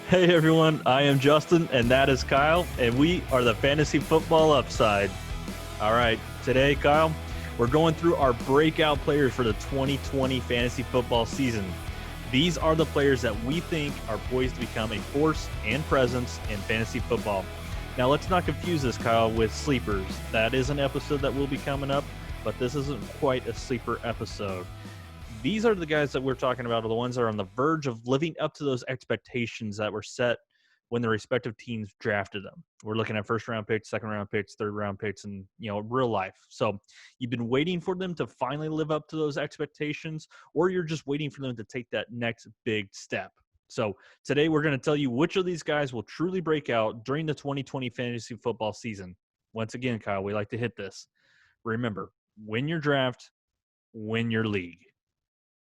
Hey everyone, I am Justin and that is Kyle, and we are the Fantasy Football Upside. All right, today, Kyle, we're going through our breakout players for the 2020 fantasy football season. These are the players that we think are poised to become a force and presence in fantasy football. Now, let's not confuse this, Kyle, with sleepers. That is an episode that will be coming up, but this isn't quite a sleeper episode. These are the guys that we're talking about, are the ones that are on the verge of living up to those expectations that were set when the respective teams drafted them. We're looking at first-round picks, second-round picks, third-round picks, and real life. So you've been waiting for them to finally live up to those expectations, or you're just waiting for them to take that next big step. So today we're going to tell you which of these guys will truly break out during the 2020 fantasy football season. Once again, Kyle, we like to hit this. Remember, win your draft, win your league.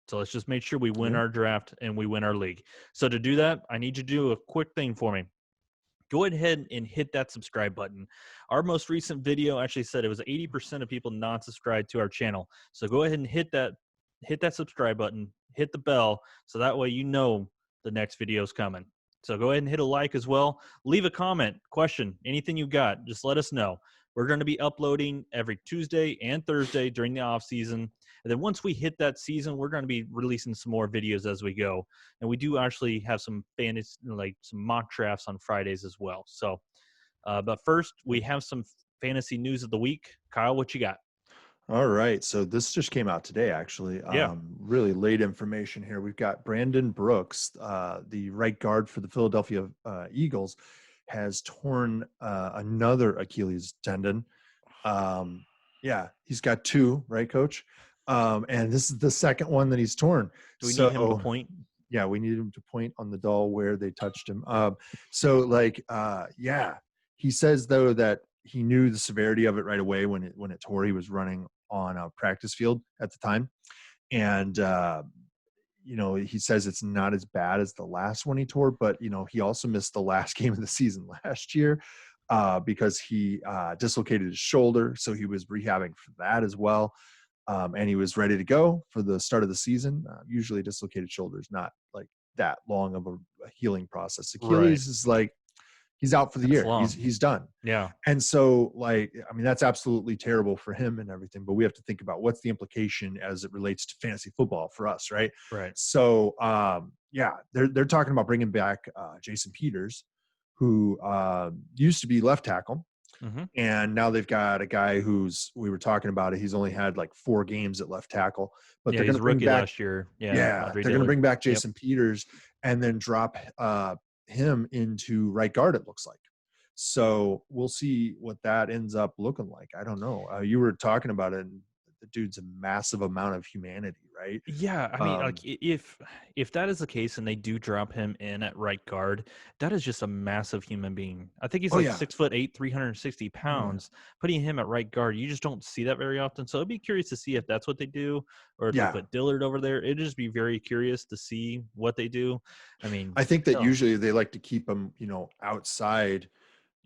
So let's just make sure we win our draft and we win our league. So to do that, I need you to do a quick thing for me. Go ahead and hit that subscribe button. Our most recent video actually said it was 80% of people not subscribed to our channel. So go ahead and hit that subscribe button, hit the bell, so that way you know the next video is coming. So go ahead and hit a like as well. Leave a comment, question, anything you got. Just let us know. We're going to be uploading every Tuesday and Thursday during the off season. And then once we hit that season, we're going to be releasing some more videos as we go. And we do actually have some fantasy, some mock drafts on Fridays as well. So, but first, we have some fantasy news of the week. Kyle, what you got? All right. So this just came out today, actually. Yeah. Really late information here. We've got Brandon Brooks, the right guard for the Philadelphia Eagles, has torn another Achilles tendon. Yeah, he's got two, right, Coach? And this is the second one that he's torn. Do we need him to point? Yeah, we need him to point on the doll where they touched him. Yeah, he says though that he knew the severity of it right away when it tore. He was running on a practice field at the time, and he says it's not as bad as the last one he tore, but he also missed the last game of the season last year because he dislocated his shoulder, so he was rehabbing for that as well. And he was ready to go for the start of the season. Usually dislocated shoulder is not like that long of a healing process. Achilles is like, he's out for the year. He's done. Yeah. And so that's absolutely terrible for him and everything, but we have to think about what's the implication as it relates to fantasy football for us. Right. Right. So they're talking about bringing back Jason Peters, who used to be left tackle. Mm-hmm. And now they've got a guy we were talking about it. He's only had like 4 games at left tackle, but they're going to bring back last year. Yeah, they're going to bring back Jason Peters and then drop him into right guard, it looks like. So we'll see what that ends up looking like. I don't know. You were talking about it, and the dude's a massive amount of humanity, right? Yeah, I mean, if that is the case and they do drop him in at right guard, that is just a massive human being. I think he's 6'8", 360 pounds. Yeah. Putting him at right guard, you just don't see that very often. So I'd be curious to see if that's what they do, or if they put Dillard over there. It'd just be very curious to see what they do. I mean, I think that usually they like to keep him, outside,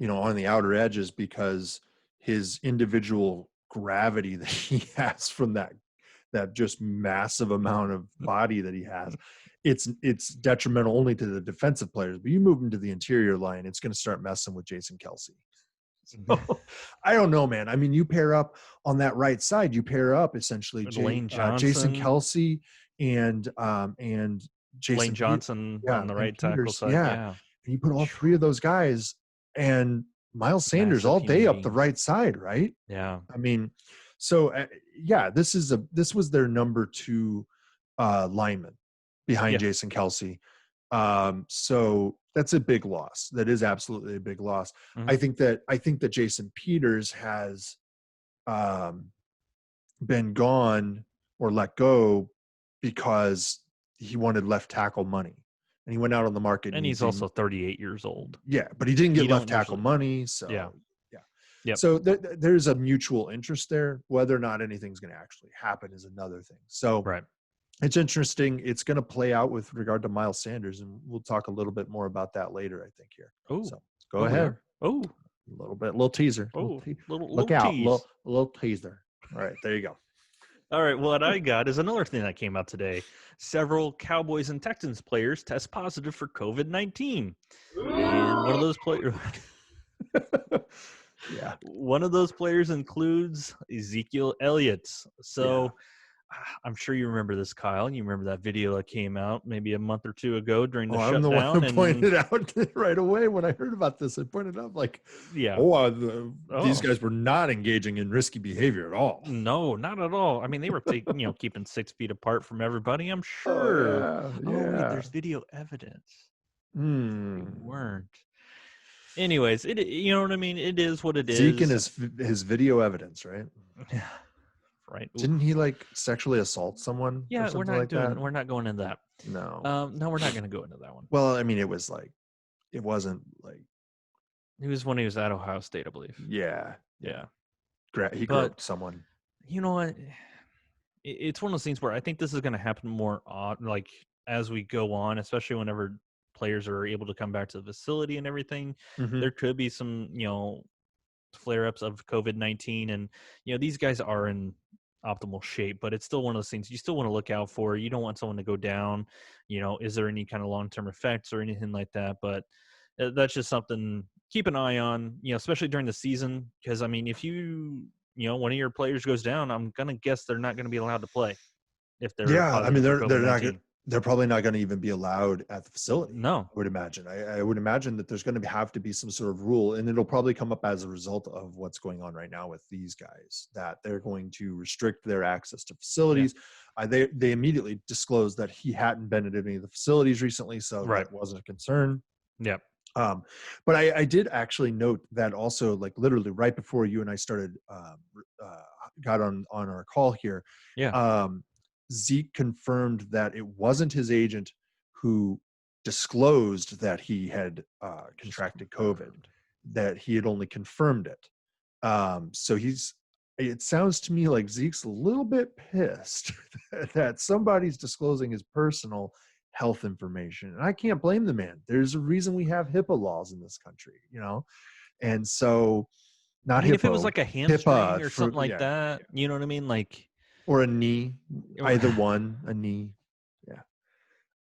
on the outer edges, because his individual gravity that he has from that just massive amount of body that he has, it's detrimental only to the defensive players. But you move him to the interior line, it's going to start messing with Jason Kelce. So, I don't know, man. I mean, you pair up on that right side. You pair up essentially Jason Kelce and Jason Lane Johnson on the right tackle side. Yeah, and you put all 3 of those guys and Miles Sanders all day up the right side, right? Yeah. I mean, so this was their number 2 lineman behind Jason Kelce. So that's a big loss. That is absolutely a big loss. Mm-hmm. I think that Jason Peters has been gone or let go because he wanted left tackle money. And he went out on the market. And he's also 38 years old. Yeah, but he didn't get left tackle money. So yeah. Yep. So there's a mutual interest there. Whether or not anything's going to actually happen is another thing. So it's interesting. It's going to play out with regard to Miles Sanders, and we'll talk a little bit more about that later, I think, here. Oh, so go ahead. Oh, little teaser. Oh, look out. Little teaser. All right, there you go. All right, what I got is another thing that came out today. Several Cowboys and Texans players test positive for COVID-19. And one of those players Yeah. one of those players includes Ezekiel Elliott. So I'm sure you remember this, Kyle. You remember that video that came out maybe a month or two ago during the I'm the one shutdown. who pointed out right away when I heard about this. I pointed out like, Yeah. These guys were not engaging in risky behavior at all. No, not at all. I mean, they were keeping 6 feet apart from everybody, I'm sure. Oh, yeah. Oh, wait, there's video evidence. They Hmm. weren't. Anyways, you know what I mean? It is what it is. Zeke and his video evidence, right? Right. Didn't he like sexually assault someone? Yeah, or something that? We're not going into that. No. No, we're not going to go into that one. Well, I mean, it wasn't like. It was when he was at Ohio State, I believe. Yeah. He But- groped someone. You know what? It's one of those things where I think this is going to happen more like as we go on, especially whenever players are able to come back to the facility and everything. Mhm. There could be some, flare-ups of COVID-19, and these guys are in optimal shape, but it's still one of those things you still want to look out for. You don't want someone to go down. Is there any kind of long-term effects or anything like that? But that's just something keep an eye on, especially during the season, because I mean, if one of your players goes down, I'm gonna guess they're not going to be allowed to play if they're I mean, positive for they're not. COVID-19. They're probably not going to even be allowed at the facility. No. I would imagine. I would imagine that there's going to have to be some sort of rule, and it'll probably come up as a result of what's going on right now with these guys, that they're going to restrict their access to facilities. They immediately disclosed that he hadn't been at any of the facilities recently, so that wasn't a concern. Yep. But I did actually note that also, like literally right before you and I started, got on our call here. Yeah. Zeke confirmed that it wasn't his agent who disclosed that he had contracted COVID, that he had only confirmed it. So it sounds to me like Zeke's a little bit pissed that somebody's disclosing his personal health information. And I can't blame the man. There's a reason we have HIPAA laws in this country, And so not if it was like a hamstring or something like that, you know what I mean? Like, or a knee, either one, a knee.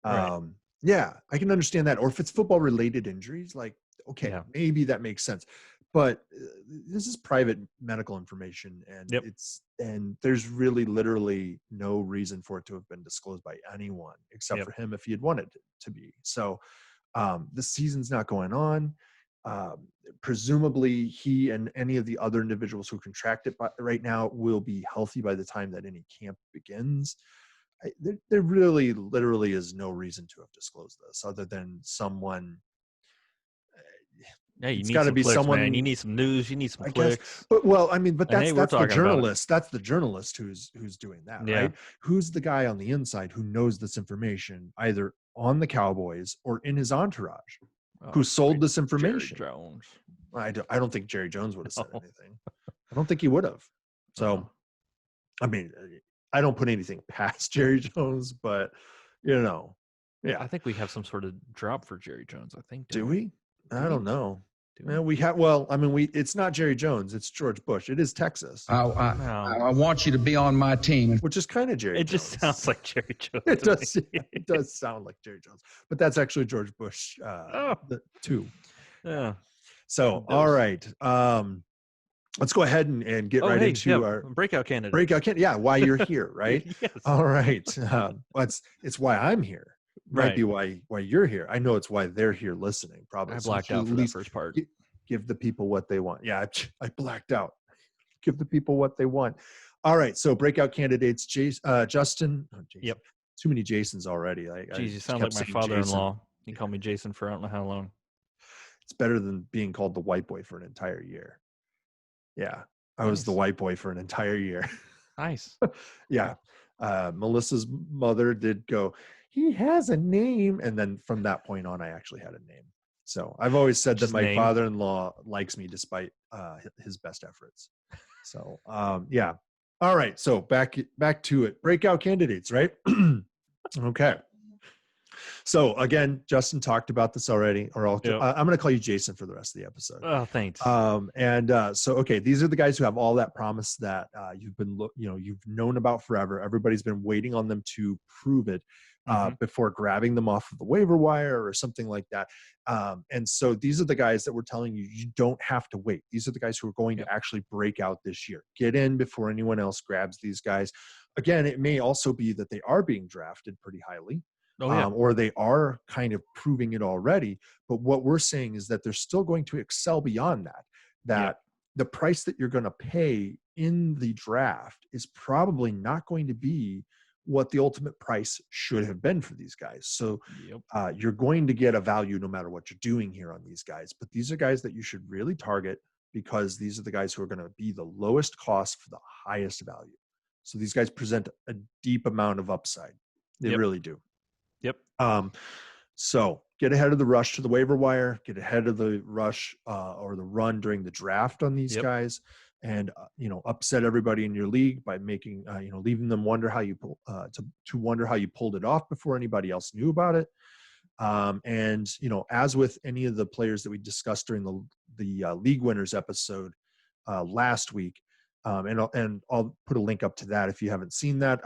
Yeah. I can understand that. Or if it's football related injuries, like, okay, maybe that makes sense. But this is private medical information, and and there's really literally no reason for it to have been disclosed by anyone except for him if he had wanted it to be. So the season's not going on. Presumably he and any of the other individuals who contract it right now will be healthy by the time that any camp begins. There really literally is no reason to have disclosed this other than someone. Yeah, you need got to be clicks, someone. Man. You need some news. You need some clicks. But that's the journalist. That's the journalist who's doing that, right? Who's the guy on the inside who knows this information, either on the Cowboys or in his entourage, who sold this information? Jerry Jones. I don't think Jerry Jones would have said anything. I don't think he would have. So, I mean, I don't put anything past Jerry Jones, but I think we have some sort of drop for Jerry Jones. I think. Do we? I don't know. We have. Well, I mean, it's not Jerry Jones. It's George Bush. It is Texas. I want you to be on my team, which is kind of Jerry. It Jones. just sounds like Jerry Jones. It does. It does sound like Jerry Jones, but that's actually George Bush too. Yeah. So, all right. Let's go ahead and get into our breakout candidate. Yeah, why you're here, right? Yes. All right. It's why I'm here. Might be why you're here. I know it's why they're here listening. Probably. I blacked out for the first part. Give the people what they want. Yeah, I blacked out. Give the people what they want. All right. So breakout candidates, Justin. Oh, Jason. Yep. Too many Jasons already. Jeez, you sound like my father-in-law. He called me Jason for I don't know how long. It's better than being called the white boy for an entire year. Yeah. I was the white boy for an entire year. Nice. Yeah. Melissa's mother did go, he has a name. And then from that point on, I actually had a name. So I've always said that my father-in-law likes me despite his best efforts. So, yeah. All right. So back to it. Breakout candidates, right? Okay. So again, Justin talked about this already, or I'm going to call you Jason for the rest of the episode. Oh, thanks. So okay, these are the guys who have all that promise that you've known about forever. Everybody's been waiting on them to prove it before grabbing them off of the waiver wire or something like that. And so these are the guys that we're telling you don't have to wait. These are the guys who are going to actually break out this year. Get in before anyone else grabs these guys. Again, it may also be that they are being drafted pretty highly. Or they are kind of proving it already. But what we're saying is that they're still going to excel beyond that the price that you're going to pay in the draft is probably not going to be what the ultimate price should have been for these guys. So you're going to get a value no matter what you're doing here on these guys. But these are guys that you should really target because these are the guys who are going to be the lowest cost for the highest value. So these guys present a deep amount of upside. They really do. Yep. So get ahead of the rush to the waiver wire, get ahead of the rush or the run during the draft on these guys, and upset everybody in your league by making leaving them wonder how you wonder how you pulled it off before anybody else knew about it. And as with any of the players that we discussed during the league winners episode last week, and I'll put a link up to that if you haven't seen that.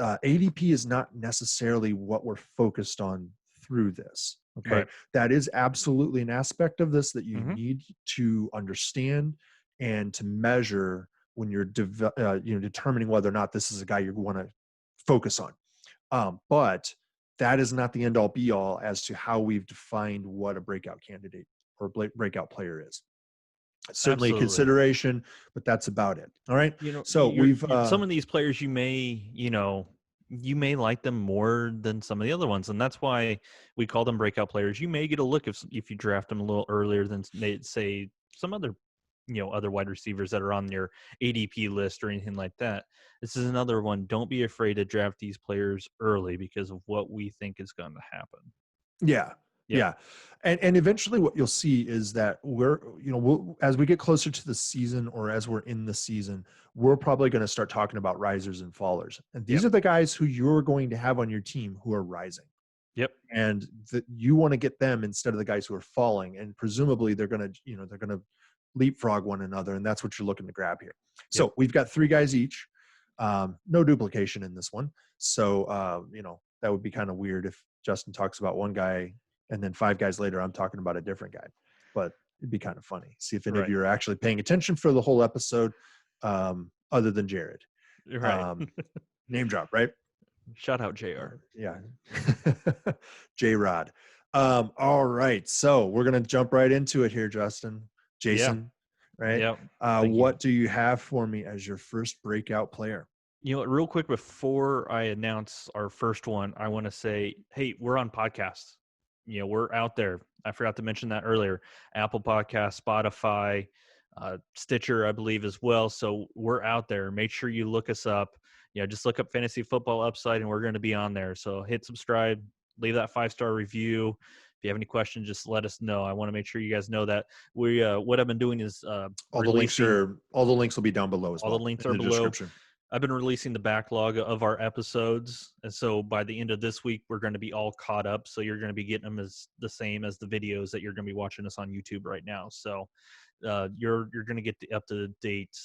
ADP is not necessarily what we're focused on through this. Okay. Right. That is absolutely an aspect of this that you need to understand and to measure when you're determining whether or not this is a guy you want to focus on. But that is not the end all be all as to how we've defined what a breakout candidate or breakout player is. Certainly a consideration, but that's about it. All right. So we've some of these players you may like them more than some of the other ones, and that's why we call them breakout players. You may get a look if you draft them a little earlier than say some other other wide receivers that are on your ADP list or anything like that. This is another one. Don't be afraid to draft these players early because of what we think is going to happen. Yeah. And eventually what you'll see is that as we get closer to the season or as we're in the season, we're probably going to start talking about risers and fallers. And these are the guys who you're going to have on your team who are rising. Yep. And you want to get them instead of the guys who are falling. And presumably they're going to leapfrog one another. And that's what you're looking to grab here. So we've got 3 guys each. No duplication in this one. So, that would be kind of weird if Justin talks about one guy and then 5 guys later, I'm talking about a different guy. But it'd be kind of funny. See if any of you are actually paying attention for the whole episode, other than Jared. Right. Name drop, right? Shout out JR. Yeah. J-Rod. All right. So we're going to jump right into it here, Justin. Jason, right? Yep. What do you have for me as your first breakout player? Real quick before I announce our first one, I want to say, hey, we're on podcasts. We're out there. I forgot to mention that earlier. Apple Podcasts, Spotify, Stitcher, I believe as well. So we're out there. Make sure you look us up. Just look up Fantasy Football Upside and we're going to be on there. So hit subscribe, leave that 5-star review. If you have any questions, just let us know. I want to make sure you guys know that we, what I've been doing is, all the links will be down below as well. All the links are below. Description. I've been releasing the backlog of our episodes, and so by the end of this week, we're going to be all caught up. So you're going to be getting them as the same as the videos that you're going to be watching us on YouTube right now. So you're going to get the up to date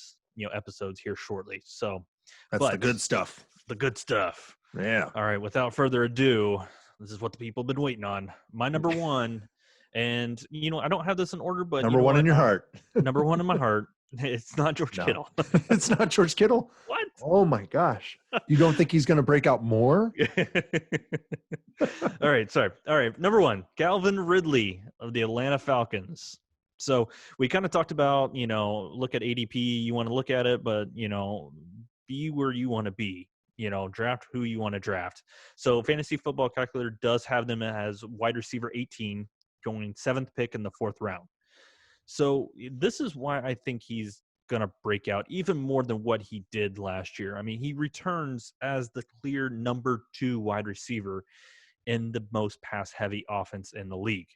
episodes here shortly. So that's the good stuff. The good stuff. Yeah. All right. Without further ado, this is what the people have been waiting on. My number one, and I don't have this in order, but number one in your heart. Number one in my heart. It's not George Kittle. It's not George Kittle? What? Oh, my gosh. You don't think he's going to break out more? All right. Sorry. All right. Number one, Calvin Ridley of the Atlanta Falcons. So we kind of talked about, look at ADP. You want to look at it, but, be where you want to be. Draft who you want to draft. So Fantasy Football Calculator does have them as wide receiver 18 going 7th pick in the 4th round. So this is why I think he's going to break out even more than what he did last year. I mean, he returns as the clear number 2 wide receiver in the most pass-heavy offense in the league.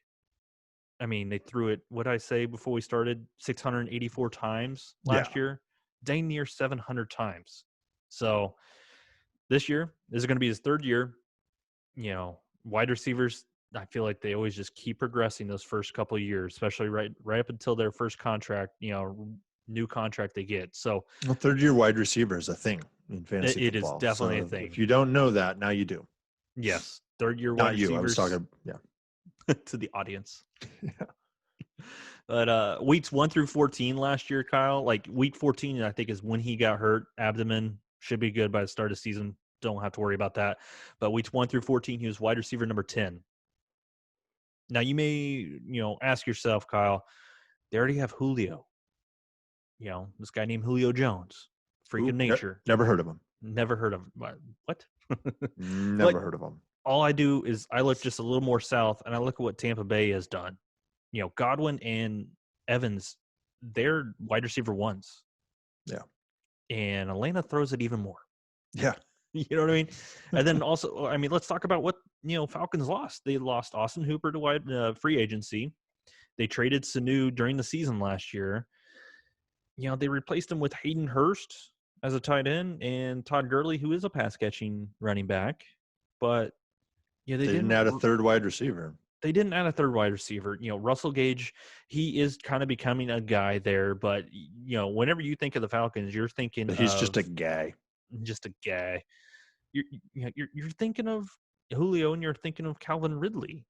I mean, they threw it, what did I say before we started, 684 times last year, dang near 700 times. So this year, this is going to be his 3rd year. Wide receivers, I feel like they always just keep progressing those first couple of years, especially right up until their first contract, new contract they get. So Well, third-year wide receiver is a thing in fantasy it is football. definitely So a thing. if you don't know that, now you do. Yes, third-year wide Not you. receivers. I was talking. Yeah. To the audience. Yeah. But weeks 1 through 14 last year, Kyle, like week 14, I think is when he got hurt. Abdomen should be good by the start of the season. Don't have to worry about that. But weeks 1 through 14, he was wide receiver number 10. Now you may, ask yourself, Kyle, they already have Julio. This guy named Julio Jones, freaking nature. Never heard of him. Never heard of him. What? Never heard of him. All I do is I look just a little more south, and I look at what Tampa Bay has done. Godwin and Evans, they're wide receiver ones. Yeah. And Atlanta throws it even more. Yeah. You know what I mean? And then also, let's talk about what, Falcons lost. They lost Austin Hooper to free agency. They traded Sanu during the season last year. They replaced him with Hayden Hurst as a tight end and Todd Gurley, who is a pass-catching running back. But, they didn't add a third wide receiver. They didn't add a third wide receiver. Russell Gage, he is kind of becoming a guy there. But, whenever you think of the Falcons, you're thinking he's just a guy. Just a guy. You're thinking of Julio and you're thinking of Calvin Ridley.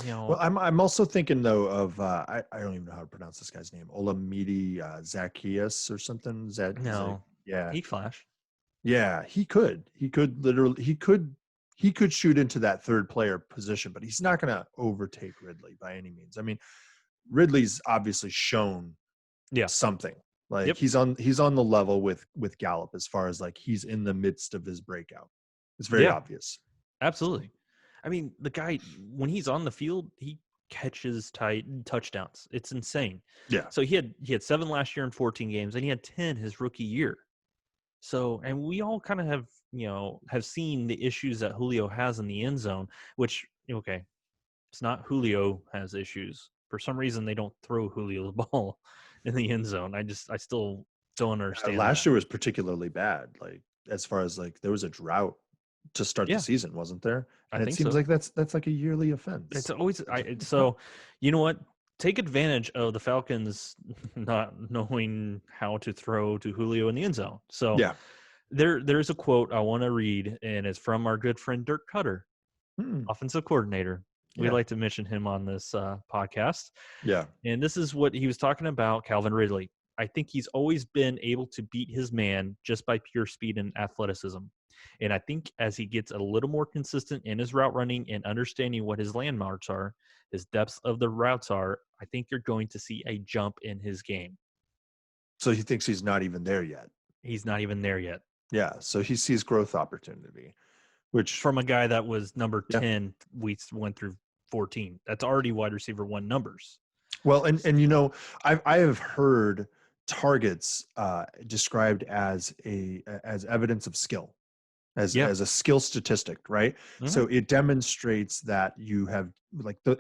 Well, I'm also thinking though of I don't even know how to pronounce this guy's name. Olamide Zacchaeus or something. Yeah, he flashed. Yeah, he could shoot into that third player position, but he's not going to overtake Ridley by any means. I mean, Ridley's obviously shown something. Like he's on the level with Gallup as far as like he's in the midst of his breakout. It's very obvious. Absolutely. I mean, the guy, when he's on the field, he catches touchdowns. It's insane. Yeah. So he had 7 last year in 14 games, and he had 10 his rookie year. So, and we all kind of have seen the issues that Julio has in the end zone, which, okay, it's not Julio has issues. For some reason, they don't throw Julio the ball in the end zone. I still don't understand. Last year was particularly bad. Like, as far as like, there was a drought to start the season, wasn't there? And it seems like that's like a yearly offense. It's always so. You know what? Take advantage of the Falcons not knowing how to throw to Julio in the end zone. So there's a quote I want to read, and it's from our good friend Dirk Cutter, offensive coordinator. We like to mention him on this podcast. Yeah. And this is what he was talking about, Calvin Ridley. I think he's always been able to beat his man just by pure speed and athleticism. And I think as he gets a little more consistent in his route running and understanding what his landmarks are, his depths of the routes are, I think you're going to see a jump in his game. So he thinks he's not even there yet. He's not even there yet. Yeah. So he sees growth opportunity, which from a guy that was number 10 weeks 1 through 14. That's already wide receiver 1 numbers. Well, and I have heard targets described as evidence of skill. As a skill statistic, right? Mm-hmm. So it demonstrates that you have,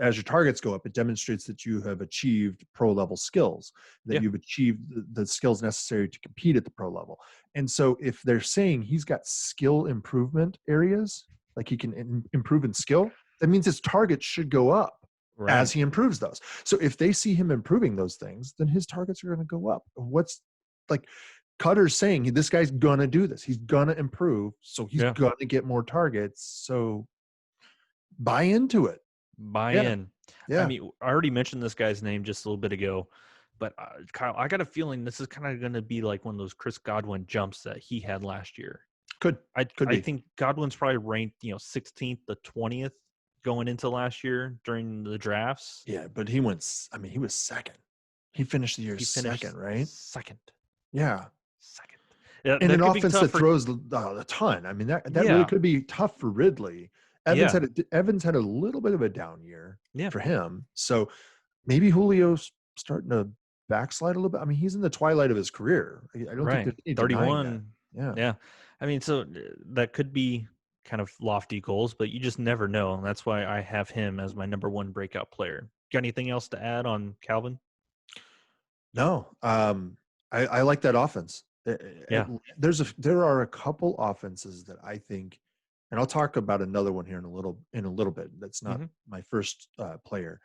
as your targets go up, it demonstrates that you have achieved pro level skills, that you've achieved the skills necessary to compete at the pro level. And so if they're saying he's got skill improvement areas, like he can improve in skill, that means his targets should go up as he improves those. So if they see him improving those things, then his targets are going to go up. What's like Cutter's saying this guy's gonna do this. He's gonna improve, so he's gonna get more targets. So buy into it. Buy in. Yeah. I mean, I already mentioned this guy's name just a little bit ago, but Kyle, I got a feeling this is kind of going to be like one of those Chris Godwin jumps that he had last year. I think Godwin's probably ranked 16th to 20th going into last year during the drafts. Yeah, but he was second. He finished the year second, right? Second. Yeah. Second. Yeah, and an offense that throws a ton. I mean, that really could be tough for Ridley. Evans had a little bit of a down year for him. So maybe Julio's starting to backslide a little bit. I mean, he's in the twilight of his career. I don't think there's any 31. That. Yeah. I mean, so that could be kind of lofty goals, but you just never know. And that's why I have him as my number 1 breakout player. Got anything else to add on Calvin? No. I like that offense. There are a couple offenses that I think and I'll talk about another one here in a little bit. That's not Mm-hmm. my first player,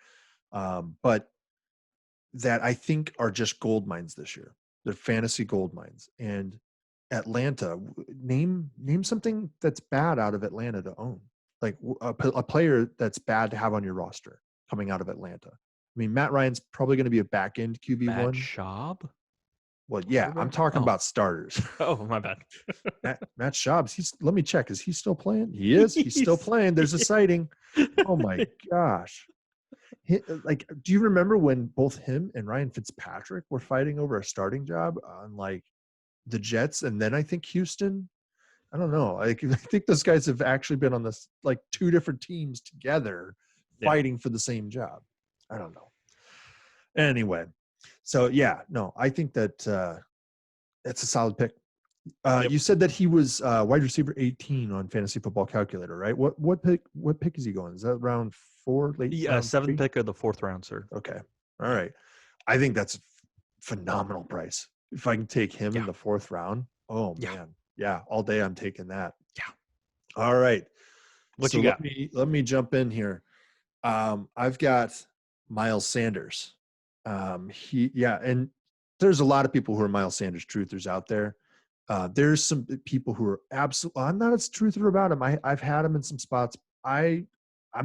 but that I think are just gold mines this year. They're fantasy gold mines. And Atlanta, name something that's bad out of Atlanta to own, like a player that's bad to have on your roster coming out of Atlanta. I mean, Matt Ryan's probably going to be a back end QB1. Matt Schaub? Well, yeah, I'm talking about starters. Oh, my bad. Matt Schaub, let me check. Is he still playing? He is. He's still playing. There's a sighting. Oh my gosh. Like, do you remember when both him and Ryan Fitzpatrick were fighting over a starting job on like the Jets and then I think Houston? I don't know. I think those guys have actually been on this like two different teams together fighting for the same job. I don't know. Anyway, so yeah, no, I think that it's a solid pick. You said that he was wide receiver 18 on Fantasy Football Calculator, right? What pick is he going? Is that round 4, late? Yeah, round 7th 3? pick of the 4th round, sir. Okay, all right. I think that's a phenomenal price. If I can take him in the 4th round, oh man, yeah, all day I'm taking that. Yeah. All right. What you got? Let me jump in here. I've got Miles Sanders. And there's a lot of people who are Miles Sanders truthers out there. There's some people who are absolutely. I'm not a truther about him. I've had him in some spots. I'm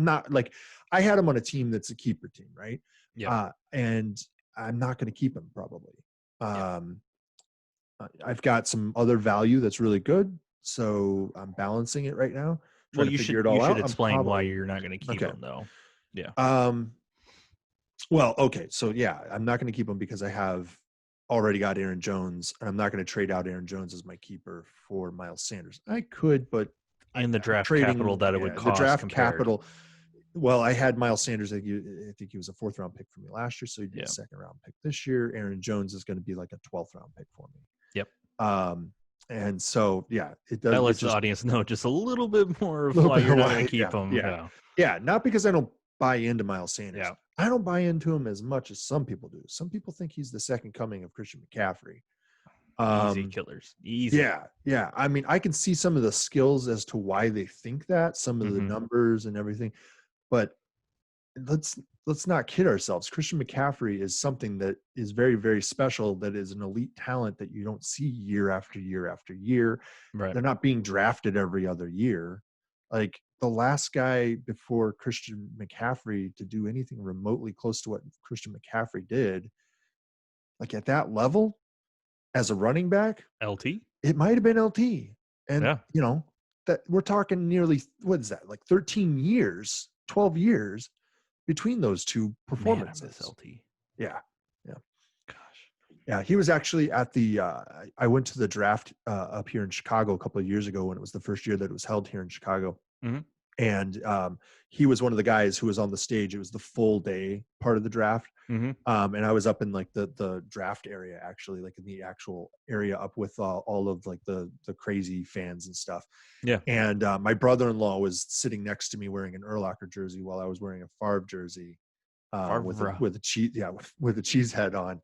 not like I had him on a team that's a keeper team, right? Yeah. And I'm not going to keep him probably. I've got some other value that's really good, so I'm balancing it right now. Well, you should explain why you're not going to keep him though. Yeah. Well, okay, so yeah, I'm not going to keep him because I have already got Aaron Jones, and I'm not going to trade out Aaron Jones as my keeper for Miles Sanders. I could, but in the draft capital that it would cost. The draft capital. Well, I had Miles Sanders. I think he was a 4th round pick for me last year, so he did a 2nd round pick this year. Aaron Jones is going to be like a 12th round pick for me. Yep. And so yeah, it does. That lets the audience know just a little bit more of why you're not going to keep him. Yeah, not because I don't buy into Miles Sanders. Yeah. I don't buy into him as much as some people do. Some people think he's the second coming of Christian McCaffrey. Easy killers. Easy. Yeah. I mean, I can see some of the skills as to why they think that, some of the numbers and everything. But let's not kid ourselves. Christian McCaffrey is something that is very, very special, that is an elite talent that you don't see year after year after year. Right. They're not being drafted every other year. Like the last guy before Christian McCaffrey to do anything remotely close to what Christian McCaffrey did, like at that level as a running back, LT, it might have been LT. And you know, that we're talking nearly, what is that? Like 13 years, 12 years between those two performances. Man, I miss LT. Yeah. Gosh. Yeah. He was actually at the, I went to the draft up here in Chicago a couple of years ago when it was the first year that it was held here in Chicago. Mm-hmm. And he was one of the guys who was on the stage. It was the full day part of the draft. Mm-hmm. And I was up in like the draft area, actually, like in the actual area up with all of like the crazy fans and stuff. Yeah. And my brother-in-law was sitting next to me wearing an Urlacher jersey while I was wearing a Favre jersey with a cheese head on.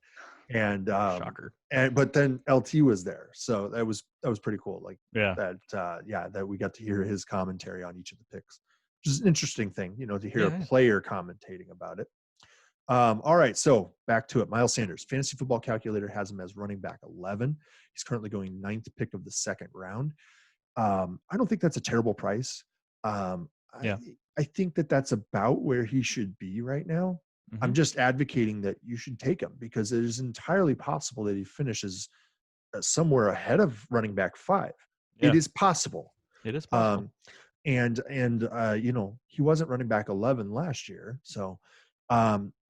And shocker. But then LT was there, so that was pretty cool. Like that we got to hear his commentary on each of the picks, which is an interesting thing, you know, to hear a player commentating about it. All right, so back to it. Miles Sanders, Fantasy Football Calculator has him as running back 11. He's currently going 9th pick of the 2nd round. I don't think that's a terrible price. I think that's about where he should be right now. Mm-hmm. I'm just advocating that you should take him because it is entirely possible that he finishes somewhere ahead of running back 5. Yeah. It is possible. It is possible. And you know, he wasn't running back 11 last year. So,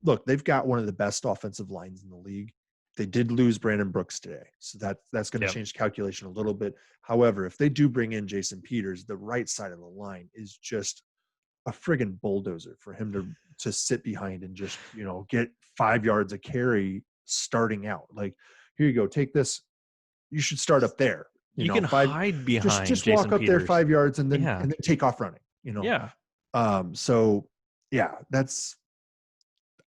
look, they've got one of the best offensive lines in the league. They did lose Brandon Brooks today, so that's going to change calculation a little bit. However, if they do bring in Jason Peters, the right side of the line is just a friggin' bulldozer for him to sit behind and just, you know, get 5 yards a carry starting out. Like, here you go, take this. You should start up there. You know, can hide behind just Jason walk up Peters. there 5 yards and then take off running. You know. Yeah. So yeah, that's.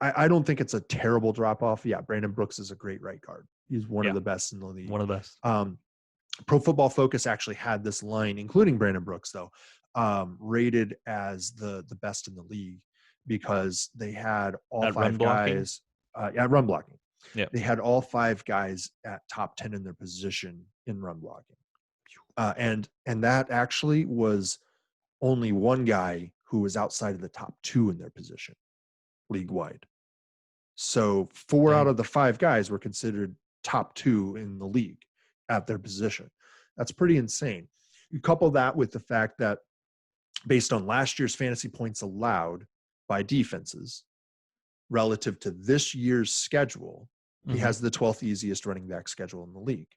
I don't think it's a terrible drop off. Yeah, Brandon Brooks is a great right guard. He's one of the best in the league. One of the best. Pro Football Focus actually had this line, including Brandon Brooks, though, rated as the best in the league because they had all At 5 run blocking? guys at run blocking. Yeah. They had all 5 guys at top 10 in their position in run blocking. And that actually was only one guy who was outside of the top 2 in their position league wide. So 4 out of the 5 guys were considered top 2 in the league at their position. That's pretty insane. You couple that with the fact that based on last year's fantasy points allowed by defenses relative to this year's schedule, he has the 12th easiest running back schedule in the league.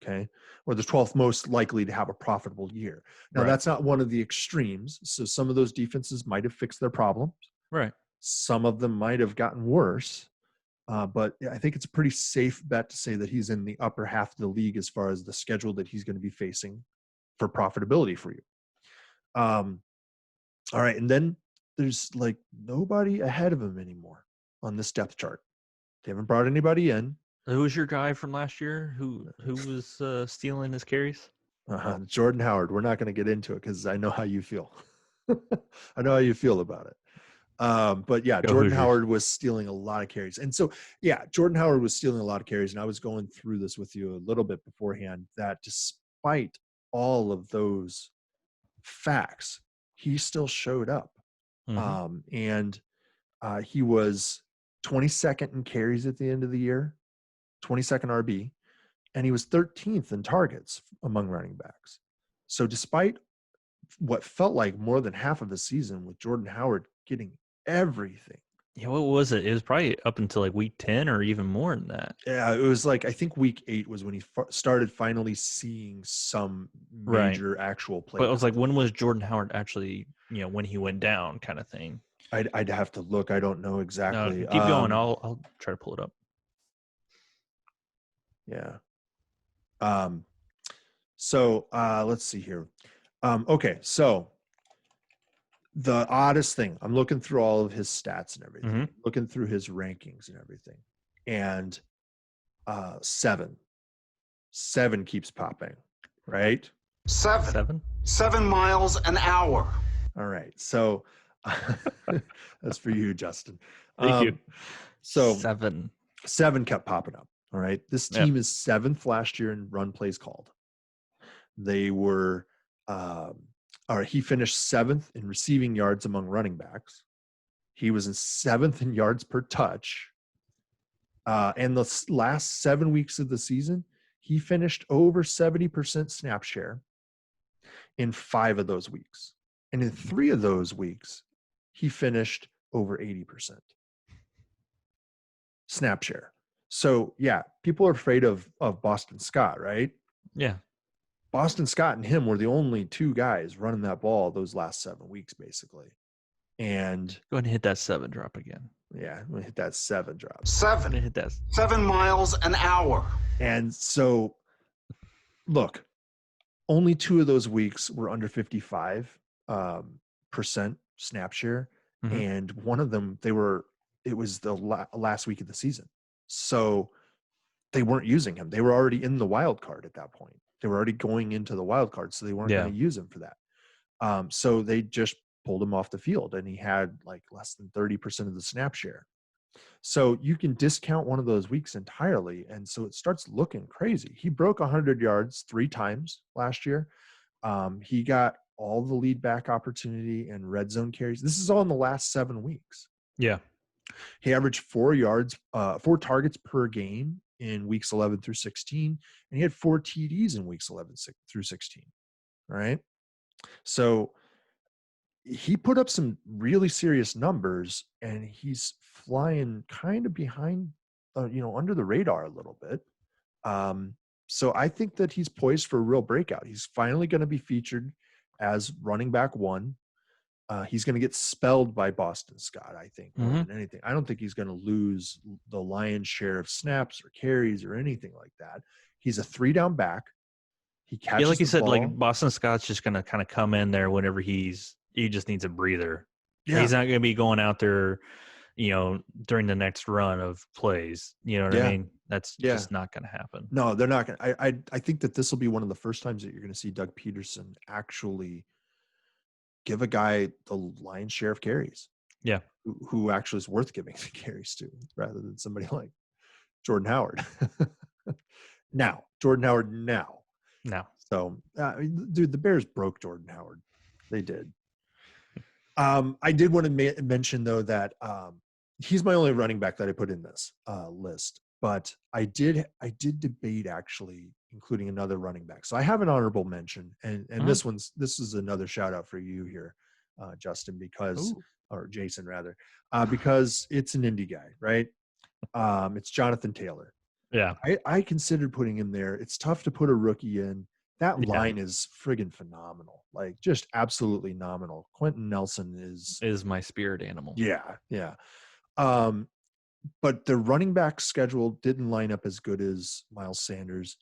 Okay. Or the 12th most likely to have a profitable year. Now, that's not one of the extremes. So some of those defenses might have fixed their problems. Right. Some of them might have gotten worse. But I think it's a pretty safe bet to say that he's in the upper half of the league as far as the schedule that he's going to be facing for profitability for you. All right. And then there's like nobody ahead of him anymore on this depth chart. They haven't brought anybody in. Who was your guy from last year? Who was stealing his carries? Jordan Howard. We're not going to get into it because I know how you feel. I know how you feel about it. But yeah, Jordan Howard was stealing a lot of carries. And so, yeah, Jordan Howard was stealing a lot of carries. And I was going through this with you a little bit beforehand that despite all of those facts, he still showed up. And he was 22nd in carries at the end of the year, 22nd RB, and he was 13th in targets among running backs. So despite what felt like more than half of the season with Jordan Howard getting everything. Yeah, what was it? It was probably up until like week 10 or even more than that. Yeah, it was like, I think week 8 was when he started finally seeing some major actual play. But it was like, when was Jordan Howard actually, when he went down kind of thing? I'd have to look. I don't know exactly. No, keep going. I'll try to pull it up. Yeah. So let's see here. Okay, so the oddest thing, I'm looking through all of his stats and everything, looking through his rankings and everything, and 7 keeps popping, right? 7 miles an hour. All right, so that's for you, Justin. Thank you. So 7 kept popping up. All right, this team is 7th last year in run plays called. They were he finished 7th in receiving yards among running backs. He was in 7th in yards per touch. And the last 7 weeks of the season, he finished over 70% snap share in 5 of those weeks. And in 3 of those weeks, he finished over 80% snap share. So, yeah, people are afraid of Boston Scott, right? Yeah. Boston Scott and him were the only 2 guys running that ball those last 7 weeks, basically. And go ahead and hit that 7 drop again. Yeah, I'm going to hit that 7 drop. 7 miles an hour. And so, look, only 2 of those weeks were under 55% snap share. And one of them, it was the last week of the season. So they weren't using him. They were already in the wild card at that point. They were already going into the wild card, so they weren't going to use him for that. So they just pulled him off the field, and he had like less than 30% of the snap share. So you can discount one of those weeks entirely, and so it starts looking crazy. He broke 100 yards 3 times last year. He got all the lead back opportunity and red zone carries. This is all in the last 7 weeks. Yeah. He averaged 4 targets per game in weeks 11 through 16, and he had 4 TDs in weeks 11 through 16. All right. So he put up some really serious numbers, and he's flying kind of behind, under the radar a little bit. So I think that he's poised for a real breakout. He's finally going to be featured as running back 1. He's going to get spelled by Boston Scott, I think, more than anything. I don't think he's going to lose the lion's share of snaps or carries or anything like that. He's a 3-down back. He catches like you said, ball. like Boston Scott's just going to kind of come in there whenever he just needs a breather. Yeah. He's not going to be going out there, during the next run of plays. You know what I mean? That's just not going to happen. No, they're not going to. I think that this will be one of the first times that you're going to see Doug Peterson actually give a guy the lion's share of carries. Yeah. Who actually is worth giving the carries to, rather than somebody like Jordan Howard. Jordan Howard now. So, dude, the Bears broke Jordan Howard. They did. I did want to mention, though, that he's my only running back that I put in this list. But I did debate actually including another running back. So I have an honorable mention, and this is another shout out for you here, Justin, or Jason rather, because it's an indie guy, right? It's Jonathan Taylor. Yeah. I considered putting him there. It's tough to put a rookie in. That line is friggin' phenomenal. Like, just absolutely nominal. Quentin Nelson is my spirit animal. Yeah. But the running back schedule didn't line up as good as Miles Sanders.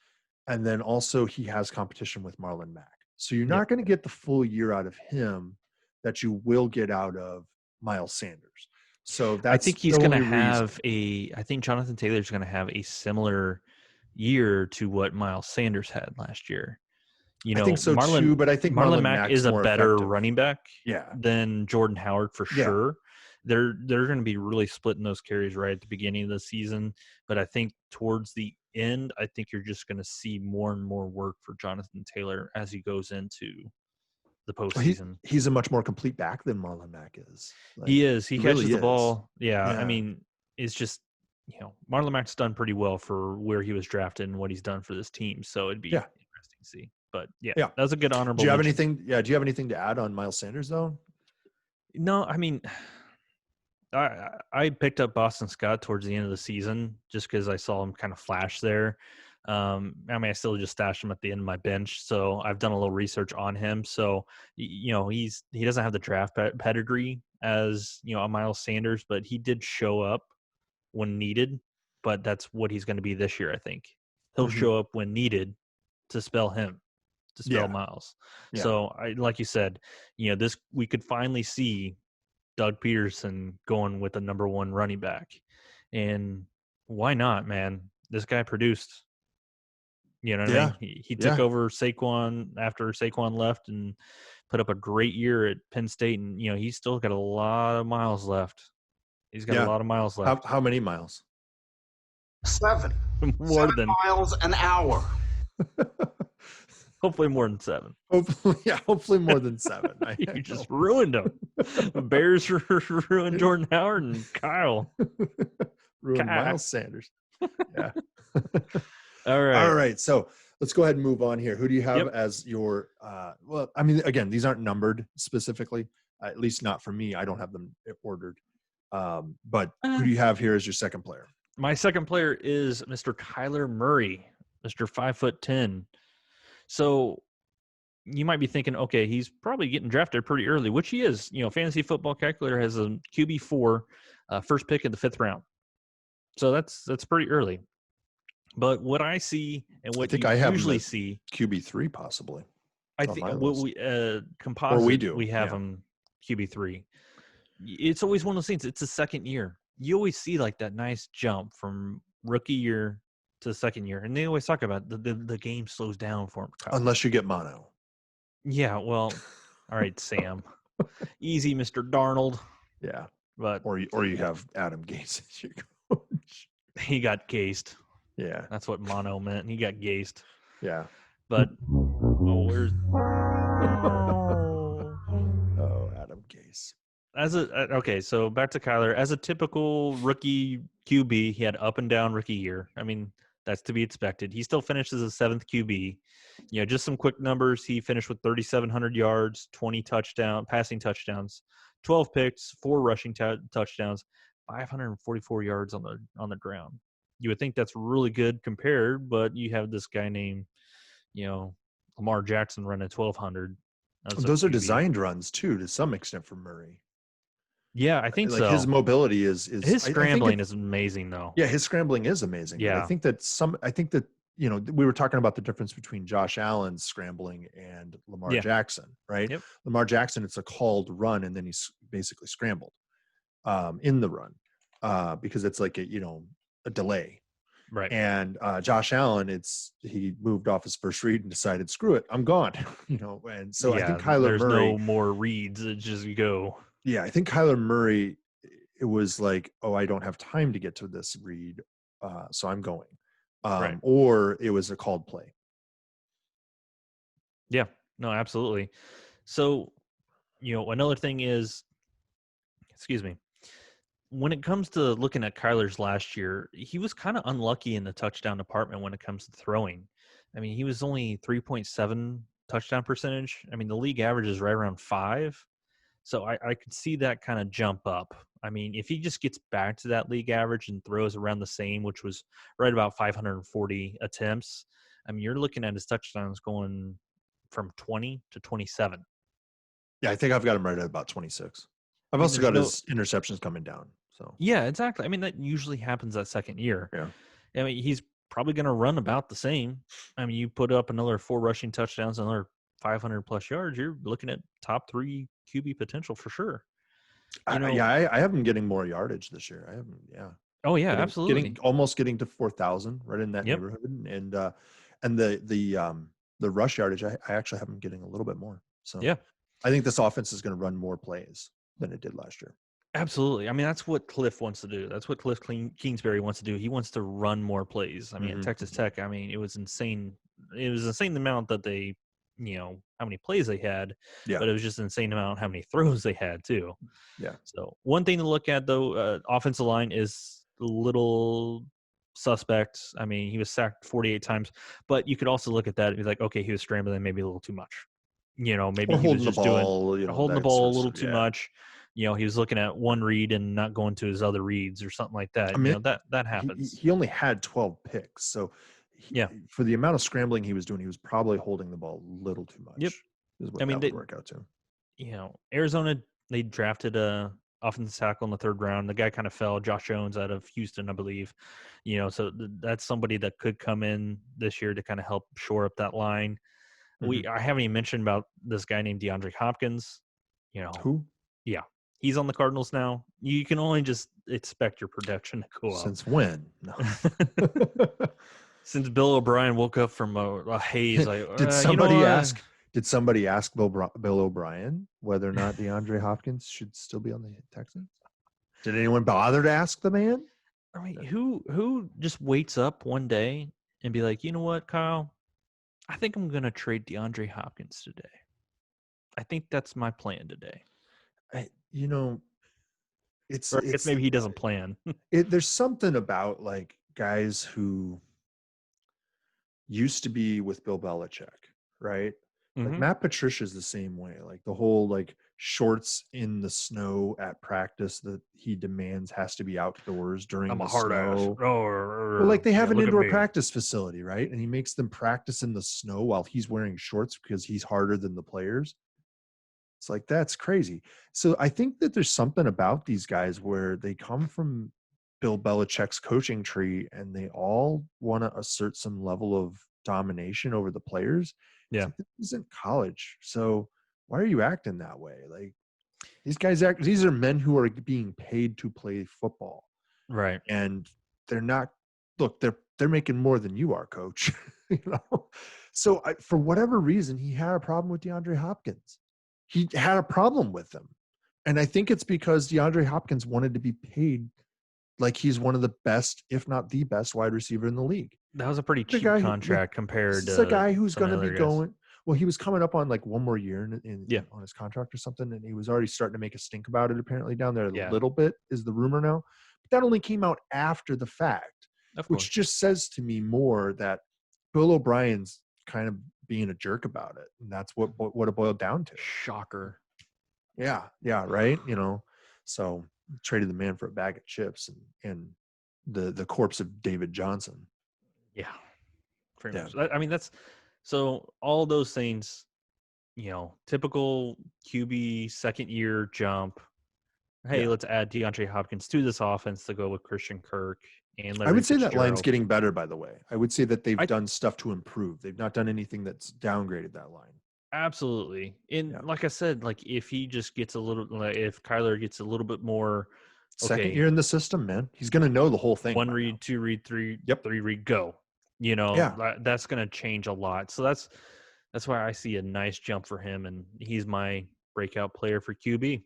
And then also he has competition with Marlon Mack. So you're not going to get the full year out of him that you will get out of MilesAnders. So that's, I think he's going to have I think Jonathan Taylor's going to have a similar year to what Miles Sanders had last year. I think so too, but I think Marlon Mack is a better running back than Jordan Howard for sure. They're going to be really splitting those carries right at the beginning of the season. But I think towards the end, I think you're just going to see more and more work for Jonathan Taylor as he goes into the postseason. He's a much more complete back than Marlon Mack is. He is. He catches the ball. Yeah. I mean, it's just, Marlon Mack's done pretty well for where he was drafted and what he's done for this team. So it'd be interesting to see. But that was a good honorable. Do you have anything? Yeah. Do you have anything to add on Miles Sanders though? No, I mean, I picked up Boston Scott towards the end of the season just because I saw him kind of flash there. I still just stashed him at the end of my bench, so I've done a little research on him. So, he doesn't have the draft pedigree as a Miles Sanders, but he did show up when needed. But that's what he's going to be this year. I think he'll show up when needed to spell Miles. Yeah. So, like you said, we could finally see Doug Peterson going with the number one running back. And why not, man? This guy produced. You know what I mean? He took over Saquon after Saquon left and put up a great year at Penn State. And, he's still got a lot of miles left. He's got a lot of miles left. How many miles? 7. More than miles an hour. Hopefully more than 7. Hopefully more than 7. You just ruined him. The Bears ruined Jordan Howard and Kyle. Ruined Miles Sanders. Yeah. All right. So let's go ahead and move on here. Who do you have as your again, these aren't numbered specifically, at least not for me. I don't have them ordered. But who do you have here as your second player? My second player is Mr. Hilah Murray, Mr. 5'10". So you might be thinking, okay, he's probably getting drafted pretty early, which he is. Fantasy Football Calculator has a QB4, first pick in the 5th round. So that's pretty early. But what I see and what I usually see, QB3 possibly. I think what we composite, or we do. We have him QB3. It's always one of those things. It's the second year. You always see like that nice jump from rookie year to the second year, and they always talk about the game slows down for him. Unless you get mono. Yeah, well, all right, Sam. Easy, Mr. Darnold. Yeah, but or you have Adam Gase as your coach. He got cased. Yeah, that's what mono meant. He got gazed. Yeah, but where's Adam Gase? So back to Kyler. As a typical rookie QB, he had up and down rookie year. I mean, that's to be expected. He still finished as a 7th QB. Just some quick numbers. He finished with 3,700 yards, 20 passing touchdowns, 12 picks, 4 rushing touchdowns, 544 yards on the ground. You would think that's really good compared, but you have this guy named, Lamar Jackson running 1,200. Those are designed runs too, to some extent, for Murray. Yeah, I think so. His mobility is his scrambling is amazing, though. Yeah, his scrambling is amazing. Yeah, I think that we were talking about the difference between Josh Allen's scrambling and Lamar Jackson, right? Yep. Lamar Jackson, it's a called run, and then he's basically scrambled in the run. because it's like a delay. Right. And Josh Allen, he moved off his first read and decided, screw it, I'm gone. And so I think Hilah there's Murray. no more reads. It just go. Yeah, I think Hilah Murray, it was like, oh, I don't have time to get to this read, so I'm going. Right. Or it was a called play. Yeah, no, absolutely. So, another thing is, excuse me, when it comes to looking at Kyler's last year, he was kind of unlucky in the touchdown department when it comes to throwing. I mean, he was only 3.7 touchdown percentage. I mean, the league average is right around 5. So I could see that kind of jump up. I mean, if he just gets back to that league average and throws around the same, which was right about 540 attempts, I mean, you're looking at his touchdowns going from 20 to 27. Yeah, I think I've got him right at about 26. I've also got his interceptions coming down. So yeah, exactly. I mean, that usually happens that second year. Yeah. I mean, he's probably going to run about the same. I mean, you put up another 4 rushing touchdowns, another 500 plus yards, you're looking at top 3 QB potential for sure. I have him getting more yardage this year. I have him, yeah. Oh yeah, absolutely. Almost getting to 4,000, right in that neighborhood, and the rush yardage, I actually have him getting a little bit more. So yeah, I think this offense is going to run more plays than it did last year. Absolutely. I mean, that's what Cliff wants to do. That's what Cliff Kingsbury wants to do. He wants to run more plays. I mean, at Texas Tech, I mean, it was insane. It was insane the amount that they, how many plays they had, but it was just insane amount how many throws they had too. Yeah. So one thing to look at though, offensive line is a little suspect. I mean, he was sacked 48 times, but you could also look at that and be like, okay, he was scrambling maybe a little too much. Maybe he was just holding the ball a little too much. He was looking at one read and not going to his other reads or something like that. I mean, that happens. He only had 12 picks. So, for the amount of scrambling he was doing, he was probably holding the ball a little too much. Yep. Is what that would work out to. Arizona, they drafted a offensive tackle in the 3rd round. The guy kind of fell. Josh Jones out of Houston, I believe. So that's somebody that could come in this year to kind of help shore up that line. I haven't even mentioned about this guy named DeAndre Hopkins. Who? Yeah. He's on the Cardinals now. You can only just expect your production to go up. Since when? No. Since Bill O'Brien woke up from a haze. Like, Did somebody ask? Did somebody ask Bill O'Brien whether or not DeAndre Hopkins should still be on the Texans? Did anyone bother to ask the man? I mean, who just wakes up one day and be like, you know what, Kyle? I think I'm going to trade DeAndre Hopkins today. I think that's my plan today. It's maybe he doesn't plan. There's something about like guys who used to be with Bill Belichick, right? Like Matt Patricia is the same way. Like the whole like shorts in the snow at practice that he demands has to be outdoors during the snow. Well, like they have an indoor practice facility, right? And he makes them practice in the snow while he's wearing shorts because he's harder than the players. It's like, that's crazy. So I think that there's something about these guys where they come from Bill Belichick's coaching tree and they all want to assert some level of domination over the players. Yeah. Like, this isn't college. So why are you acting that way? Like these are men who are being paid to play football. Right. And they're making more than you are, coach. So for whatever reason, he had a problem with DeAndre Hopkins. He had a problem with him. And I think it's because DeAndre Hopkins wanted to be paid like he's one of the best, if not the best, wide receiver in the league. That was a pretty cheap contract compared to a guy who's going to be going. Guys. Well, he was coming up on like one more year on his contract or something, and he was already starting to make a stink about it apparently down there a little bit, is the rumor now. But that only came out after the fact, which just says to me more that Bill O'Brien's kind of being a jerk about it, and that's what it boiled down to. Shocker. Yeah, right. So traded the man for a bag of chips and the corpse of David Johnson. Yeah, pretty much. I mean, that's so all those things. Typical QB second year jump. Hey, let's add DeAndre Hopkins to this offense to go with Christian Kirk. And I would say that line's getting better, by the way. I would say that they've done stuff to improve. They've not done anything that's downgraded that line. Absolutely. And like I said, like if he just gets if Kyler gets a little bit more Second okay, year in the system, man. He's going to know the whole thing. one by read, now. two read, three, Yep. three read, go. You know, Yeah. that's going to change a lot. So that's why I see a nice jump for him, and he's my breakout player for QB.